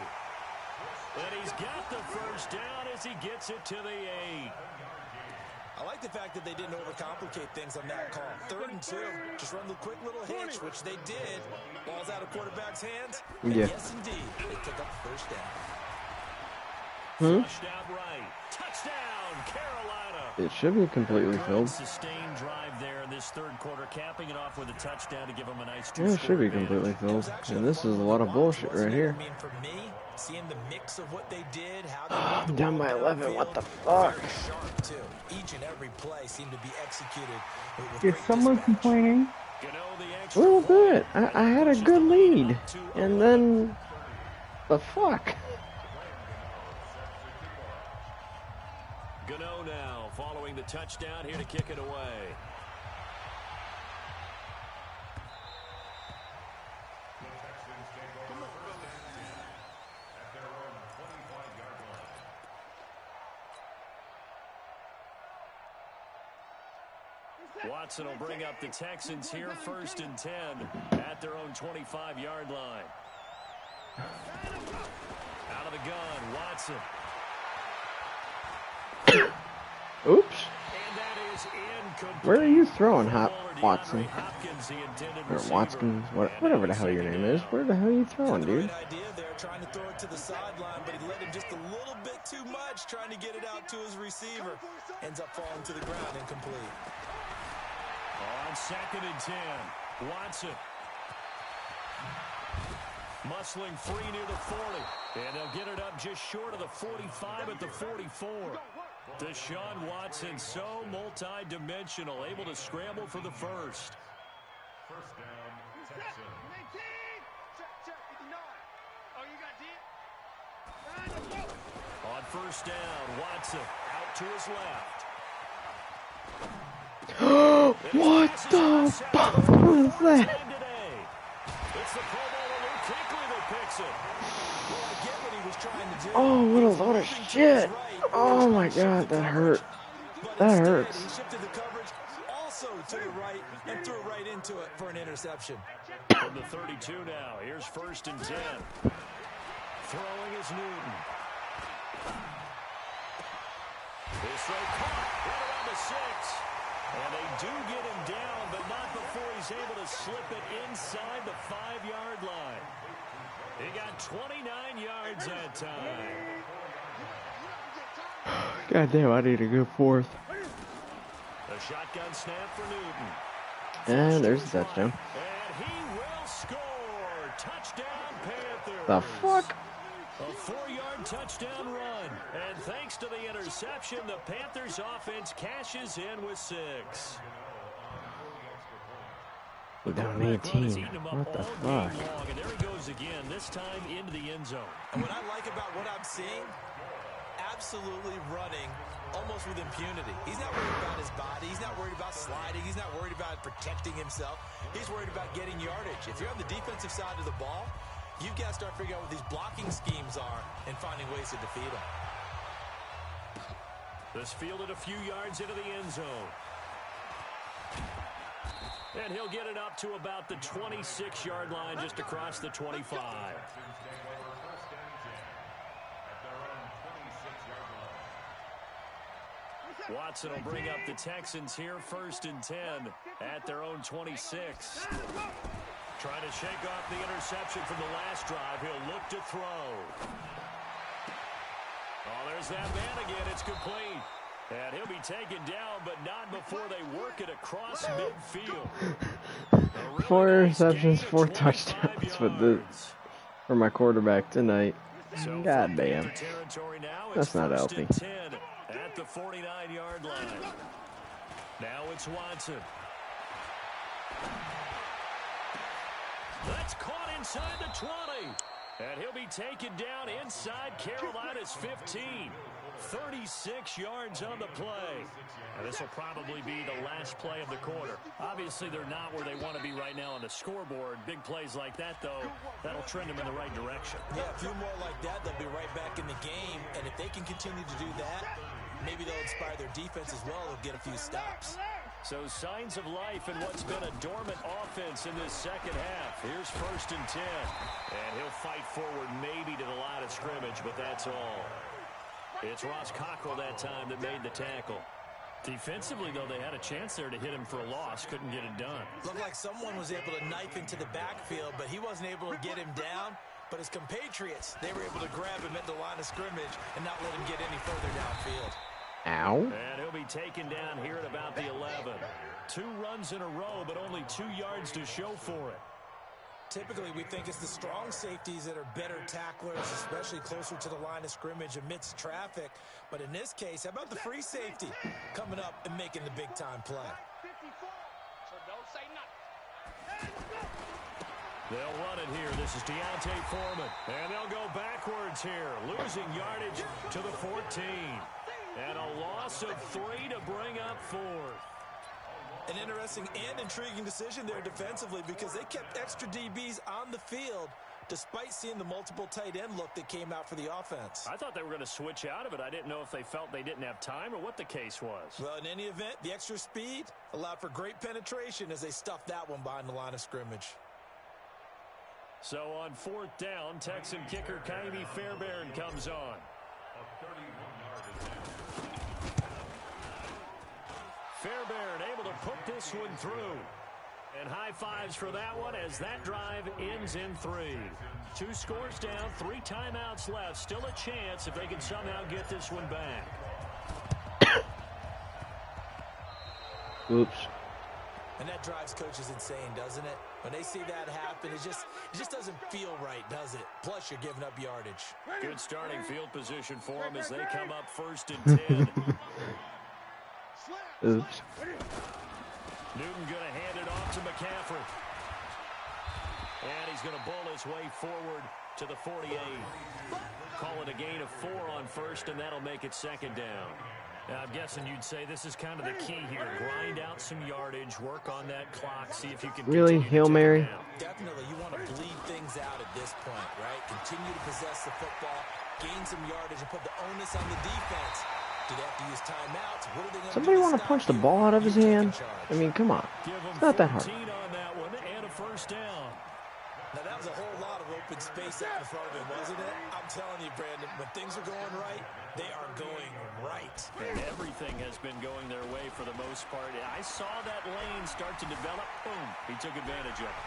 [SPEAKER 3] And he's got the first down as he gets it to the 8.
[SPEAKER 4] I like the fact that they didn't overcomplicate things on that call. 3rd and 2, just run the quick little hitch, which they did. Ball's out of quarterback's hands. And
[SPEAKER 1] Yeah.
[SPEAKER 4] yes, indeed, they pick up the first down.
[SPEAKER 3] Flushed out right. Touchdown, Carolina.
[SPEAKER 1] It should be completely filled.
[SPEAKER 3] Sustained drive there in this 3rd quarter, capping it off with a touchdown to give them a nice
[SPEAKER 1] Yeah, it should be
[SPEAKER 3] advantage.
[SPEAKER 1] completely filled. And this is a lot of bullshit right here.
[SPEAKER 4] I mean, for me, seeing the mix of what they did, how they
[SPEAKER 1] I'm down by 11. What the fuck?
[SPEAKER 4] very sharp too. Each and every play seemed to be executed with
[SPEAKER 2] Is
[SPEAKER 4] great
[SPEAKER 2] someone
[SPEAKER 4] dispatch.
[SPEAKER 2] complaining?
[SPEAKER 1] A little bit. I had a good lead. And then... The fuck?
[SPEAKER 3] Gano now following the touchdown here to kick it away. Watson will bring up the Texans here 1st and 10 at their own 25-yard line. Out of the gun, Watson.
[SPEAKER 1] Oops.
[SPEAKER 3] And that is incomplete.
[SPEAKER 1] Where are you throwing, Watson?
[SPEAKER 3] Hopkins, the intended
[SPEAKER 1] Or
[SPEAKER 3] receiver.
[SPEAKER 1] Watkins, whatever the hell your name is. Where the hell are you throwing, dude?
[SPEAKER 4] Great idea there, trying to throw it to the sideline, but he let him just a little bit too much, trying to get it out to his receiver. Ends up falling to the ground, incomplete.
[SPEAKER 3] On 2nd and 10, Watson. Muscling free near the 40. And they'll get it up just short of the 45 at the 44. Deshaun Watson, so multi-dimensional, able to scramble for the first.
[SPEAKER 5] First down, Texans.
[SPEAKER 3] On 1st down, Watson out to his left.
[SPEAKER 1] What the fuck was that?
[SPEAKER 3] It's the Pro Bowler Luke Kuechly that picks it.
[SPEAKER 4] Well, I get what he was trying to do.
[SPEAKER 1] Oh, what a load of shit. Oh my god, that hurt.
[SPEAKER 4] But
[SPEAKER 1] That
[SPEAKER 4] instead,
[SPEAKER 1] hurts.
[SPEAKER 4] He shifted the coverage also to the right and threw right into it for an interception.
[SPEAKER 3] From the 32 now, here's 1st and 10. Throwing is Newton. This throw caught right around the 6. And they do get him down, but not before he's able to slip it inside the 5-yard line. He got 29 yards that time.
[SPEAKER 1] God damn, I need a good 4th.
[SPEAKER 3] A shotgun snap for Newton.
[SPEAKER 1] And there's the touchdown.
[SPEAKER 3] And he will score. Touchdown, Panthers.
[SPEAKER 1] The fuck?
[SPEAKER 3] A 4-yard touchdown run. And thanks to the interception, the Panthers offense cashes in with 6.
[SPEAKER 1] We're down 18. What the fuck?
[SPEAKER 3] And there he goes again, this time into the end zone.
[SPEAKER 4] And what I like about what I'm seeing, absolutely running almost with impunity. He's not worried about his body. He's not worried about sliding. He's not worried about protecting himself. He's worried about getting yardage. If you're on the defensive side of the ball, you've got to start figuring out what these blocking schemes are and finding ways to defeat them.
[SPEAKER 3] This fielded a few yards into the end zone. And he'll get it up to about the 26-yard line just across the 25. Watson will bring up the Texans here 1st and 10 at their own 26. Trying to shake off the interception from the last drive. He'll look to throw. Oh, there's that man again. It's complete. And he'll be taken down, but not before they work it across midfield. Really
[SPEAKER 1] 4
[SPEAKER 3] nice
[SPEAKER 1] interceptions,
[SPEAKER 3] gain
[SPEAKER 1] 4
[SPEAKER 3] of 25
[SPEAKER 1] touchdowns
[SPEAKER 3] yards.
[SPEAKER 1] for my quarterback tonight.
[SPEAKER 3] So
[SPEAKER 1] God damn.
[SPEAKER 3] Panther territory now, it's
[SPEAKER 1] That's not
[SPEAKER 3] 1st
[SPEAKER 1] healthy.
[SPEAKER 3] and 10 at the 49-yard line. Now it's Watson. That's caught inside the 20. And he'll be taken down inside Carolina's 15. 36 yards on the play. And this will probably be the last play of the quarter. Obviously, they're not where they want to be right now on the scoreboard. Big plays like that, though, that'll trend them in the right direction.
[SPEAKER 4] Yeah, a few more like that, they'll be right back in the game. And if they can continue to do that, maybe they'll inspire their defense as well. They'll get a few stops.
[SPEAKER 3] So signs of life in what's been a dormant offense in this second half. Here's 1st and 10. And he'll fight forward maybe to the line of scrimmage, but that's all. It's Ross Cockrell that time that made the tackle. Defensively, though, they had a chance there to hit him for a loss. Couldn't get it done.
[SPEAKER 4] Looked like someone was able to knife into the backfield, but he wasn't able to get him down. But his compatriots, they were able to grab him at the line of scrimmage and not let him get any further downfield.
[SPEAKER 1] Ow.
[SPEAKER 3] And he'll be taken down here at about the 11. 2 runs in a row, but only 2 yards to show for it.
[SPEAKER 4] Typically, we think it's the strong safeties that are better tacklers, especially closer to the line of scrimmage amidst traffic. But in this case, how about the free safety coming up and making the big-time play?
[SPEAKER 3] They'll run it here. This is Deontay Foreman. And they'll go backwards here, losing yardage to the 14. And a loss of 3 to bring up 4th.
[SPEAKER 4] An interesting and intriguing decision there defensively because they kept extra DBs on the field despite seeing the multiple tight end look that came out for the offense.
[SPEAKER 3] I thought they were going to switch out of it. I didn't know if they felt they didn't have time or what the case was.
[SPEAKER 4] Well, in any event, the extra speed allowed for great penetration as they stuffed that one behind the line of scrimmage.
[SPEAKER 3] So on 4th down, Texan kicker Kaimi Fairbairn comes on. Fairbairn able to put this one through. And high fives for that one as that drive ends in 3. 2 scores down, 3 timeouts left. Still a chance if they can somehow get this one back.
[SPEAKER 1] Oops.
[SPEAKER 4] And that drives coaches insane, doesn't it? When they see that happen, it just doesn't feel right, does it? Plus, you're giving up yardage.
[SPEAKER 3] Good starting field position for them as they come up 1st and 10.
[SPEAKER 1] Oops.
[SPEAKER 3] Newton going to hand it off to McCaffrey. And he's going to bull his way forward to the 48. Call it a gain of 4 on 1st, and that'll make it 2nd down. Now, I'm guessing you'd say this is kind of the key here. Grind out some yardage, work on that clock, see if you can
[SPEAKER 1] really Hail Mary.
[SPEAKER 4] Definitely, you want to bleed things out at this point, right? Continue to possess the football, gain some yardage, and put the onus on the defense. Do they have to use timeouts? What are they going to do?
[SPEAKER 1] Somebody want to punch the ball out of his hand? I mean, come on. It's not that hard.
[SPEAKER 3] On that one and a 1st down.
[SPEAKER 4] Now, that was a whole lot of open space out in front of him, wasn't it? I'm telling you, Brandon, when things are going right, they are going right.
[SPEAKER 3] And everything has been going their way for the most part. I saw that lane start to develop. Boom. He took advantage of it.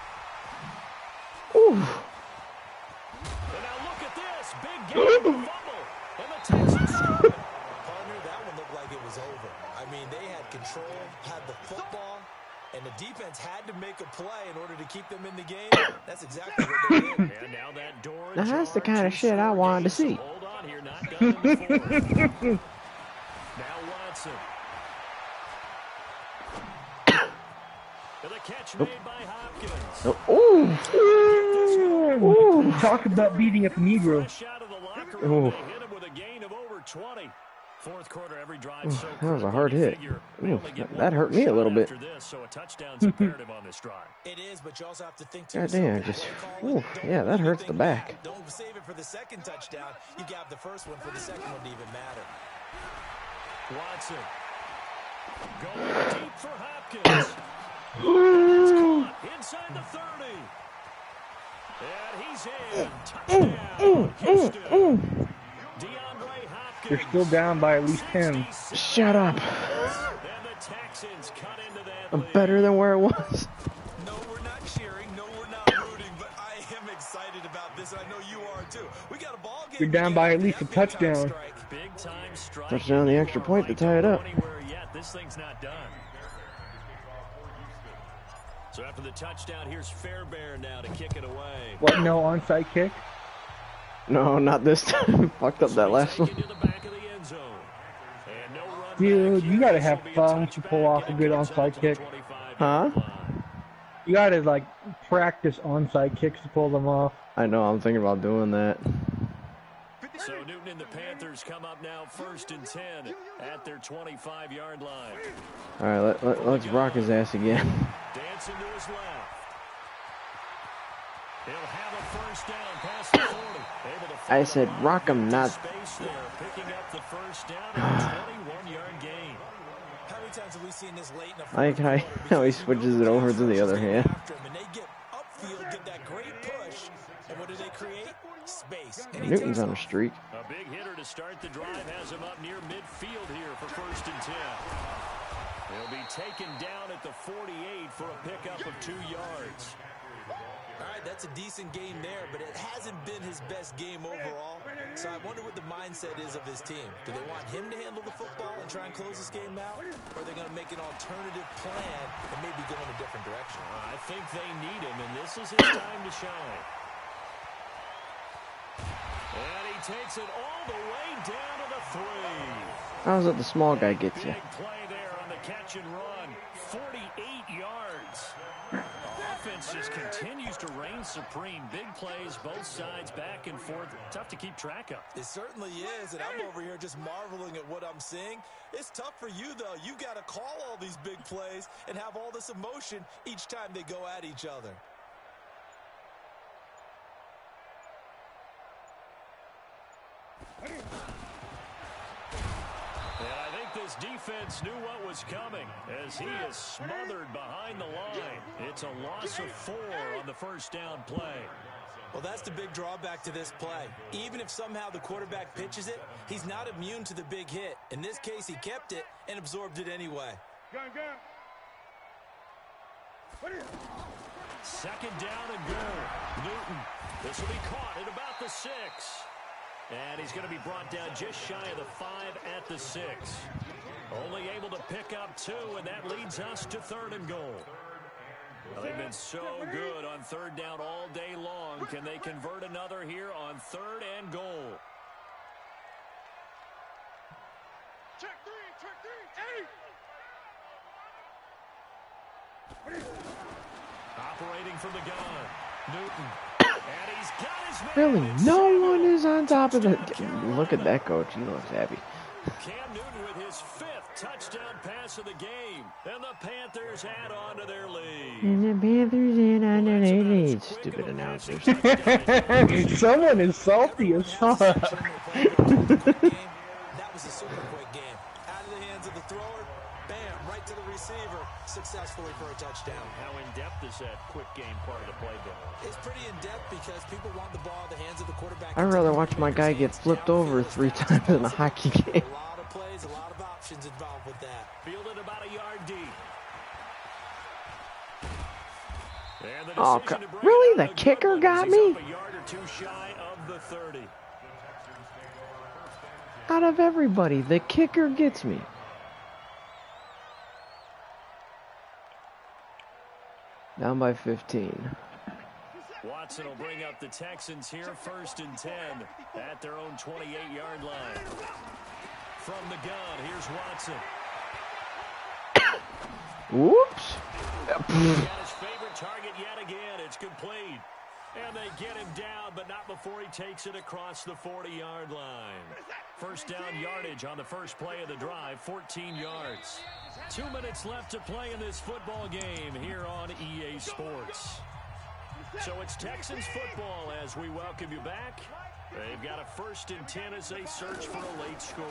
[SPEAKER 1] Ooh.
[SPEAKER 3] And now look at this. Big game. Fumble. And the Texans score.
[SPEAKER 4] Partner, that one looked like it was over. I mean, they had control, had the football, and the defense had to make a play in order to keep them in the game. That's exactly what they did.
[SPEAKER 3] And now that door
[SPEAKER 1] Now that's the kind of shit I wanted to see.
[SPEAKER 3] Hold on here, not done in the 4th. Now Watson. And the catch made by Hopkins.
[SPEAKER 1] Ooh. Ooh.
[SPEAKER 2] Talk about beating up a Negro.
[SPEAKER 3] Fresh out of the locker room, they hit him with a gain of over 20. 4th quarter, every drive so
[SPEAKER 1] that was a hard hit. Ooh, that hurt me a little bit.
[SPEAKER 3] This, so a touchdown's imperative on this drive.
[SPEAKER 4] It is, but you also have to think to
[SPEAKER 1] God
[SPEAKER 4] yourself,
[SPEAKER 1] damn, just, ooh, yeah, that hurts the back.
[SPEAKER 4] Don't save it for the 2nd touchdown. You got the 1st one for the 2nd one to even matter.
[SPEAKER 3] Watson going deep for Hopkins. It's caught inside the 30. And he's in. Touchdown, Houston. DeAndre Hopkins.
[SPEAKER 2] They're still down by at least 10.
[SPEAKER 1] Shut up.
[SPEAKER 3] And the Texans cut into that
[SPEAKER 1] I'm
[SPEAKER 3] lead.
[SPEAKER 1] better than where it was.
[SPEAKER 4] No, we're not cheering. No, we're not rooting. But I am excited about this. And I know you are too. We got a ball game.
[SPEAKER 2] You're down by at least a touchdown.
[SPEAKER 3] Big time strike.
[SPEAKER 1] Touchdown, the extra point to tie it up.
[SPEAKER 3] Yet. This thing's not done. So after the touchdown, here's Fairbairn now to kick it away.
[SPEAKER 2] What, no onside kick?
[SPEAKER 1] No, not this time. Fucked up that last one.
[SPEAKER 2] Dude, you gotta have fun to pull off a good onside kick.
[SPEAKER 1] Huh?
[SPEAKER 2] You gotta, like, practice onside kicks to pull them off.
[SPEAKER 1] I know, I'm thinking about doing that.
[SPEAKER 3] So Newton and the Panthers Panthers come up now 1st and 10 at their 25-yard line.
[SPEAKER 1] All right, let's rock his ass again.
[SPEAKER 3] Dancing to his left. He'll have a first down past the 40. Able to
[SPEAKER 1] I said rock him, not.
[SPEAKER 3] Space there, picking up the first down and a 21-yard gain.
[SPEAKER 4] How many times have we seen this late in the
[SPEAKER 1] I like how he switches it over to the other hand.
[SPEAKER 4] and they get upfield, get that great push, and what do they create? Space.
[SPEAKER 1] Newton's on a streak.
[SPEAKER 3] A big hitter to start the drive has him up near midfield here for 1st and 10. He'll be taken down at the 48 for a pickup of 2 yards.
[SPEAKER 4] All right, that's a decent game there, but it hasn't been his best game overall. So I wonder what the mindset is of his team. Do they want him to handle the football and try and close this game out? Or are they going to make an alternative plan and maybe go in a different direction?
[SPEAKER 3] I think they need him, and this is his time to shine. And he takes it all the way down to the 3.
[SPEAKER 1] How's it the small guy gets you?
[SPEAKER 3] Big play there on the catch and run. 48 yards. Offense just continues to reign supreme. Big plays, both sides, back and forth. Tough to keep track of.
[SPEAKER 4] It certainly is, and I'm over here just marveling at what I'm seeing. It's tough for you, though. You got to call all these big plays and have all this emotion each time they go at each other.
[SPEAKER 3] And I think this defense knew what was coming as he is smothered behind the line. It's a loss of 4 on the first down play.
[SPEAKER 4] Well, that's the big drawback to this play. Even if somehow the quarterback pitches it, he's not immune to the big hit. In this case, he kept it and absorbed it anyway.
[SPEAKER 3] Second down and goal. Newton. This will be caught at about the 6. And he's going to be brought down just shy of the 5 at the 6. Only able to pick up 2, and that leads us to 3rd and goal. Well, they've been so good on 3rd down all day long. Can they convert another here on 3rd and goal?
[SPEAKER 5] Check 3, 8.
[SPEAKER 3] Operating from the gun. Newton. And he's got his man.
[SPEAKER 1] Really, no one is on top of the. Look at that coach. He looks happy.
[SPEAKER 3] Cam Newton with his 5th touchdown pass of the game. And the Panthers add on to their lead.
[SPEAKER 1] And the Panthers in on their lead. Stupid announcers.
[SPEAKER 2] Someone is salty as fuck.
[SPEAKER 4] That was a super quick game. Out of the hands of the thrower, bam, right to the receiver, successfully for a touchdown.
[SPEAKER 3] How in-depth is that quick game part of the playbook?
[SPEAKER 4] It's pretty in-depth because people want the ball in the hands of the quarterback.
[SPEAKER 1] I'd rather watch my guy get flipped over 3 times in a hockey game.
[SPEAKER 4] A lot of plays, a lot of options involved with that.
[SPEAKER 3] Fielded about a yard deep. And the
[SPEAKER 1] Oh,
[SPEAKER 3] decision to bring
[SPEAKER 1] really?
[SPEAKER 3] it out
[SPEAKER 1] The
[SPEAKER 3] a
[SPEAKER 1] kicker
[SPEAKER 3] good one as
[SPEAKER 1] got
[SPEAKER 3] he's
[SPEAKER 1] me?
[SPEAKER 3] up a yard or 2 shy of the 30.
[SPEAKER 1] Out of everybody, the kicker gets me. Down by 15.
[SPEAKER 3] Watson will bring up the Texans here 1st and 10 at their own 28-yard line. From the gun, here's Watson.
[SPEAKER 1] Whoops.
[SPEAKER 3] Got his favorite target yet again. It's complete. And they get him down, but not before he takes it across the 40-yard line. First down yardage on the first play of the drive, 14 yards. 2 minutes left to play in this football game here on EA Sports. So it's Texans football as we welcome you back. They've got a 1st and 10 as they search for a late score.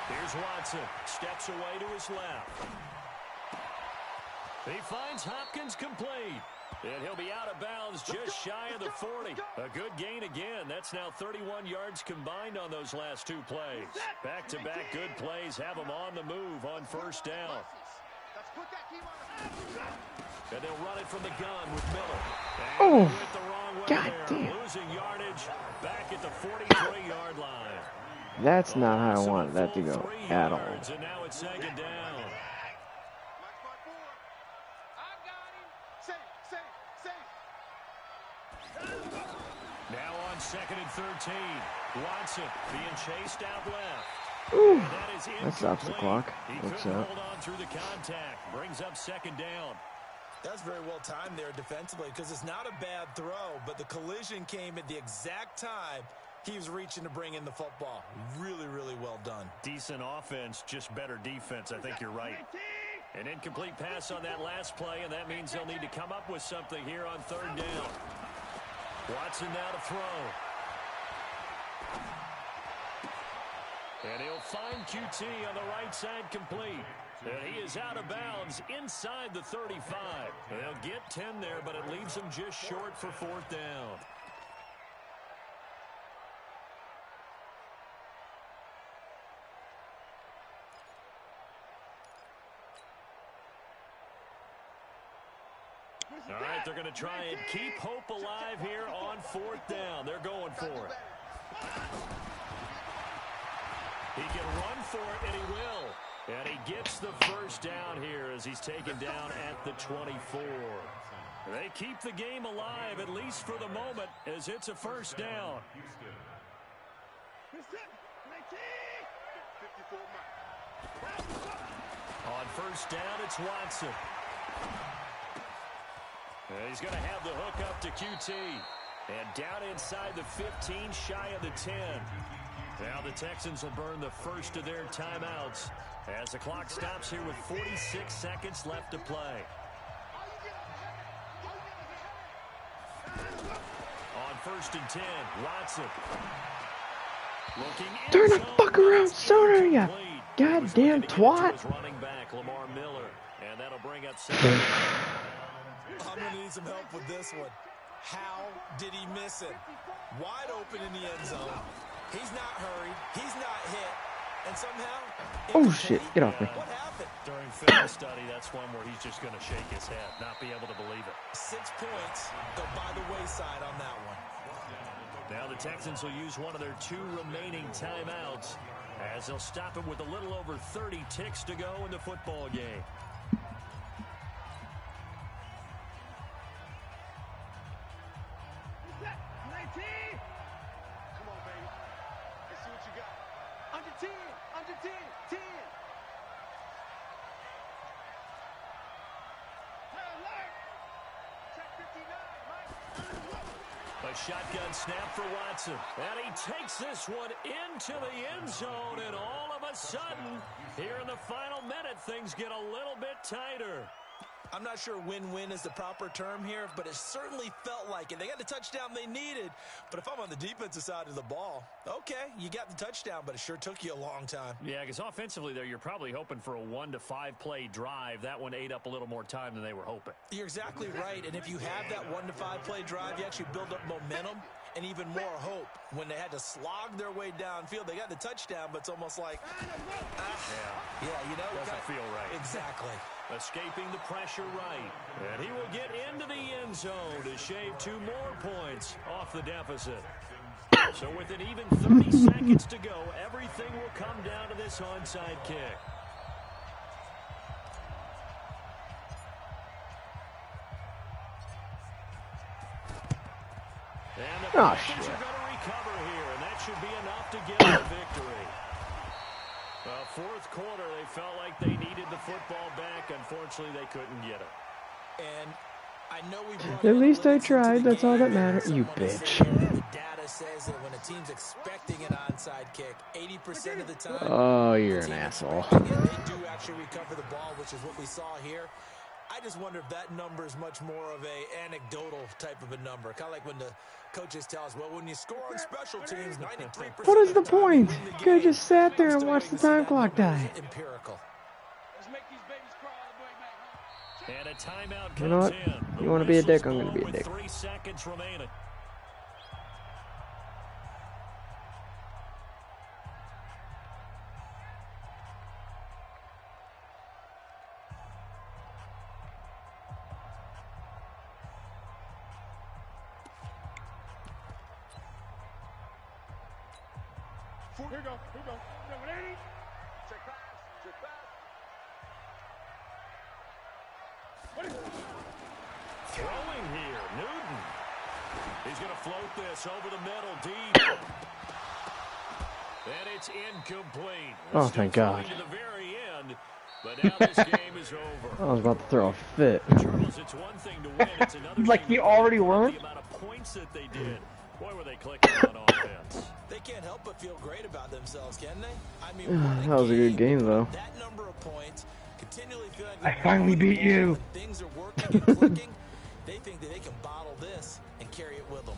[SPEAKER 3] Here's Watson. Steps away to his left. He finds Hopkins complete. And he'll be out of bounds just shy of the 40. A good gain again. That's now 31 yards combined on those last 2 plays. Back-to-back good plays have them on the move on first down. And they'll run it from the gun with Miller. And
[SPEAKER 1] Oh, God damn.
[SPEAKER 3] Losing yardage back at the 43-yard line.
[SPEAKER 1] That's not how I wanted that to go at all.
[SPEAKER 3] And now it's 2nd down. Now on 2nd and 13. Watson being chased out left.
[SPEAKER 1] Ooh,
[SPEAKER 3] That is
[SPEAKER 1] that stops the
[SPEAKER 3] incomplete.
[SPEAKER 1] clock.
[SPEAKER 3] He
[SPEAKER 1] Looks
[SPEAKER 3] couldn't
[SPEAKER 1] up.
[SPEAKER 3] hold on through the contact. Brings up 2nd down.
[SPEAKER 4] That's very well timed there defensively because it's not a bad throw, but the collision came at the exact time He was reaching to bring in the football. Really, really well done.
[SPEAKER 3] Decent offense, just better defense. I think you're right. An incomplete pass on that last play, and that means they'll need to come up with something here on third down. Watson now to throw. And he'll find QT on the right side complete. And he is out of bounds inside the 35. They'll get 10 there, but it leaves them just short for fourth down. All right, they're going to try and keep hope alive here on fourth down. They're going for it. He can run for it, and he will. And he gets the first down here as he's taken down at the 24. They keep the game alive, at least for the moment, as it's a first down. On first down, it's Watson. He's going to have the hook up to QT. And down inside the 15, shy of the 10. Now the Texans will burn the first of their timeouts as the clock stops here with 46 seconds left to play. On first and 10, Watson. Looking
[SPEAKER 1] Turn the fuck around sooner, you goddamn twat.
[SPEAKER 3] Running back, Lamar Miller. And that'll bring up
[SPEAKER 4] I'm going to need some help with this one. How did he miss it? Wide open in the end zone. He's not hurried. He's not hit. And somehow...
[SPEAKER 1] Oh, shit. Get off me.
[SPEAKER 4] What happened?
[SPEAKER 3] During film study, that's one where he's just going to shake his head, not be able to believe it.
[SPEAKER 4] 6 points go by the wayside on that one.
[SPEAKER 3] Now the Texans will use one of their 2 remaining timeouts as they'll stop it with a little over 30 ticks to go in the football game. A shotgun snap for Watson. And he takes this one into the end zone. And all of a sudden, here in the final minute, things get a little bit tighter.
[SPEAKER 4] I'm not sure win-win is the proper term here, but it certainly felt like it. They got the touchdown they needed, but if I'm on the defensive side of the ball, okay, you got the touchdown, but it sure took you a long time.
[SPEAKER 3] Yeah, because offensively there, you're probably hoping for a 1 to 5 play drive. That one ate up a little more time than they were hoping.
[SPEAKER 4] You're exactly right, and if you have that 1 to 5 play drive, you actually build up momentum and even more hope. When they had to slog their way downfield, they got the touchdown, but it's almost like, yeah, you know,
[SPEAKER 3] doesn't feel right.
[SPEAKER 4] Exactly.
[SPEAKER 3] Escaping the pressure right. And he will get into the end zone to shave 2 more points off the deficit. So with an even 30 seconds to go, everything will come down to this onside kick. And the Falcons are going to recover here, and that should be enough to get the victory. Fourth quarter, they felt like they needed the football back. Unfortunately, they couldn't get it.
[SPEAKER 4] And I know we brought
[SPEAKER 1] At least I tried. That's all that matters. You bitch.
[SPEAKER 4] The data says that when a team's expecting an onside kick, 80% of the time,
[SPEAKER 1] Oh, you're an asshole.
[SPEAKER 4] they do actually recover the ball, which is what we saw here. I just wonder if that number is much more of a anecdotal type of a number. Kind of like when the coaches tell us, well, when you score on special teams, 93%.
[SPEAKER 1] What is the point? You could have just sat there and watched the time clock die.
[SPEAKER 4] Empirical.
[SPEAKER 5] Let's make these babies cry all the way back home.
[SPEAKER 3] And a timeout
[SPEAKER 1] You know
[SPEAKER 3] comes
[SPEAKER 1] what?
[SPEAKER 3] in.
[SPEAKER 1] You want to be a dick? I'm going to be a
[SPEAKER 3] With
[SPEAKER 1] dick.
[SPEAKER 3] 3 seconds remaining.
[SPEAKER 5] Here we go. Number 80. Check pass. What is it?
[SPEAKER 3] Throwing here, Newton. He's going to float this over the middle, deep. And it's incomplete.
[SPEAKER 1] Oh, thank God.
[SPEAKER 3] To the very end, but now this game is over.
[SPEAKER 1] I was about to throw a fit.
[SPEAKER 3] Charles, it's one thing to win. It's another
[SPEAKER 2] Like
[SPEAKER 3] thing
[SPEAKER 2] you
[SPEAKER 3] to
[SPEAKER 2] already
[SPEAKER 3] win
[SPEAKER 2] weren't?
[SPEAKER 3] the amount of points that they did. Boy, were they clicking on offense.
[SPEAKER 4] They can't help but feel great about themselves, can they? I mean,
[SPEAKER 1] That was a good game, though.
[SPEAKER 4] That number of points, continually feel like
[SPEAKER 2] I finally beat you.
[SPEAKER 4] things are working and clicking. They think that they can bottle this and carry it with them.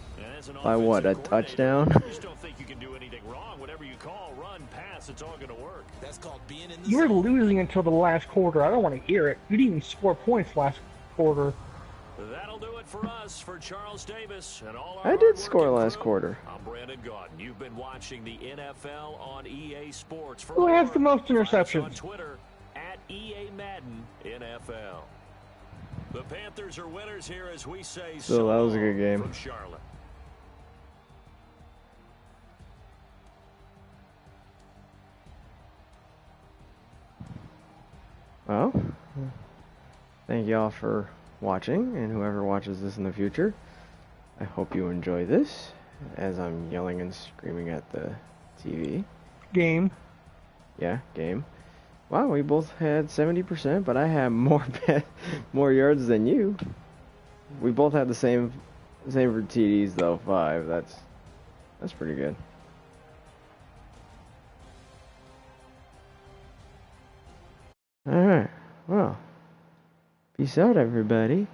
[SPEAKER 1] By what, a touchdown?
[SPEAKER 3] You just don't think you can do anything wrong. Whatever you call, run, pass, it's all going to work.
[SPEAKER 4] That's called being in the
[SPEAKER 2] You were
[SPEAKER 4] zone.
[SPEAKER 2] losing until the last quarter. I don't want to hear it. You didn't even score points last quarter.
[SPEAKER 3] That'll do it for us, for Charles Davis and all our
[SPEAKER 1] I did score
[SPEAKER 3] hardworking
[SPEAKER 1] last
[SPEAKER 3] crew.
[SPEAKER 1] quarter.
[SPEAKER 3] I'm Brandon Gaudin. You've been watching the NFL on EA Sports. For
[SPEAKER 2] Who has
[SPEAKER 3] more,
[SPEAKER 2] the most
[SPEAKER 3] find us on
[SPEAKER 2] interceptions?
[SPEAKER 3] Twitter at EA Madden NFL. The Panthers are winners here as we say
[SPEAKER 1] So that was a good game.
[SPEAKER 3] from Charlotte.
[SPEAKER 1] Well, thank y'all for watching, and whoever watches this in the future. I hope you enjoy this, as I'm yelling and screaming at the TV.
[SPEAKER 2] Game.
[SPEAKER 1] Yeah, game. Wow, we both had 70%, but I had more more yards than you. We both had the same for TDs though, 5. That's pretty good. All right. Well, peace out, everybody.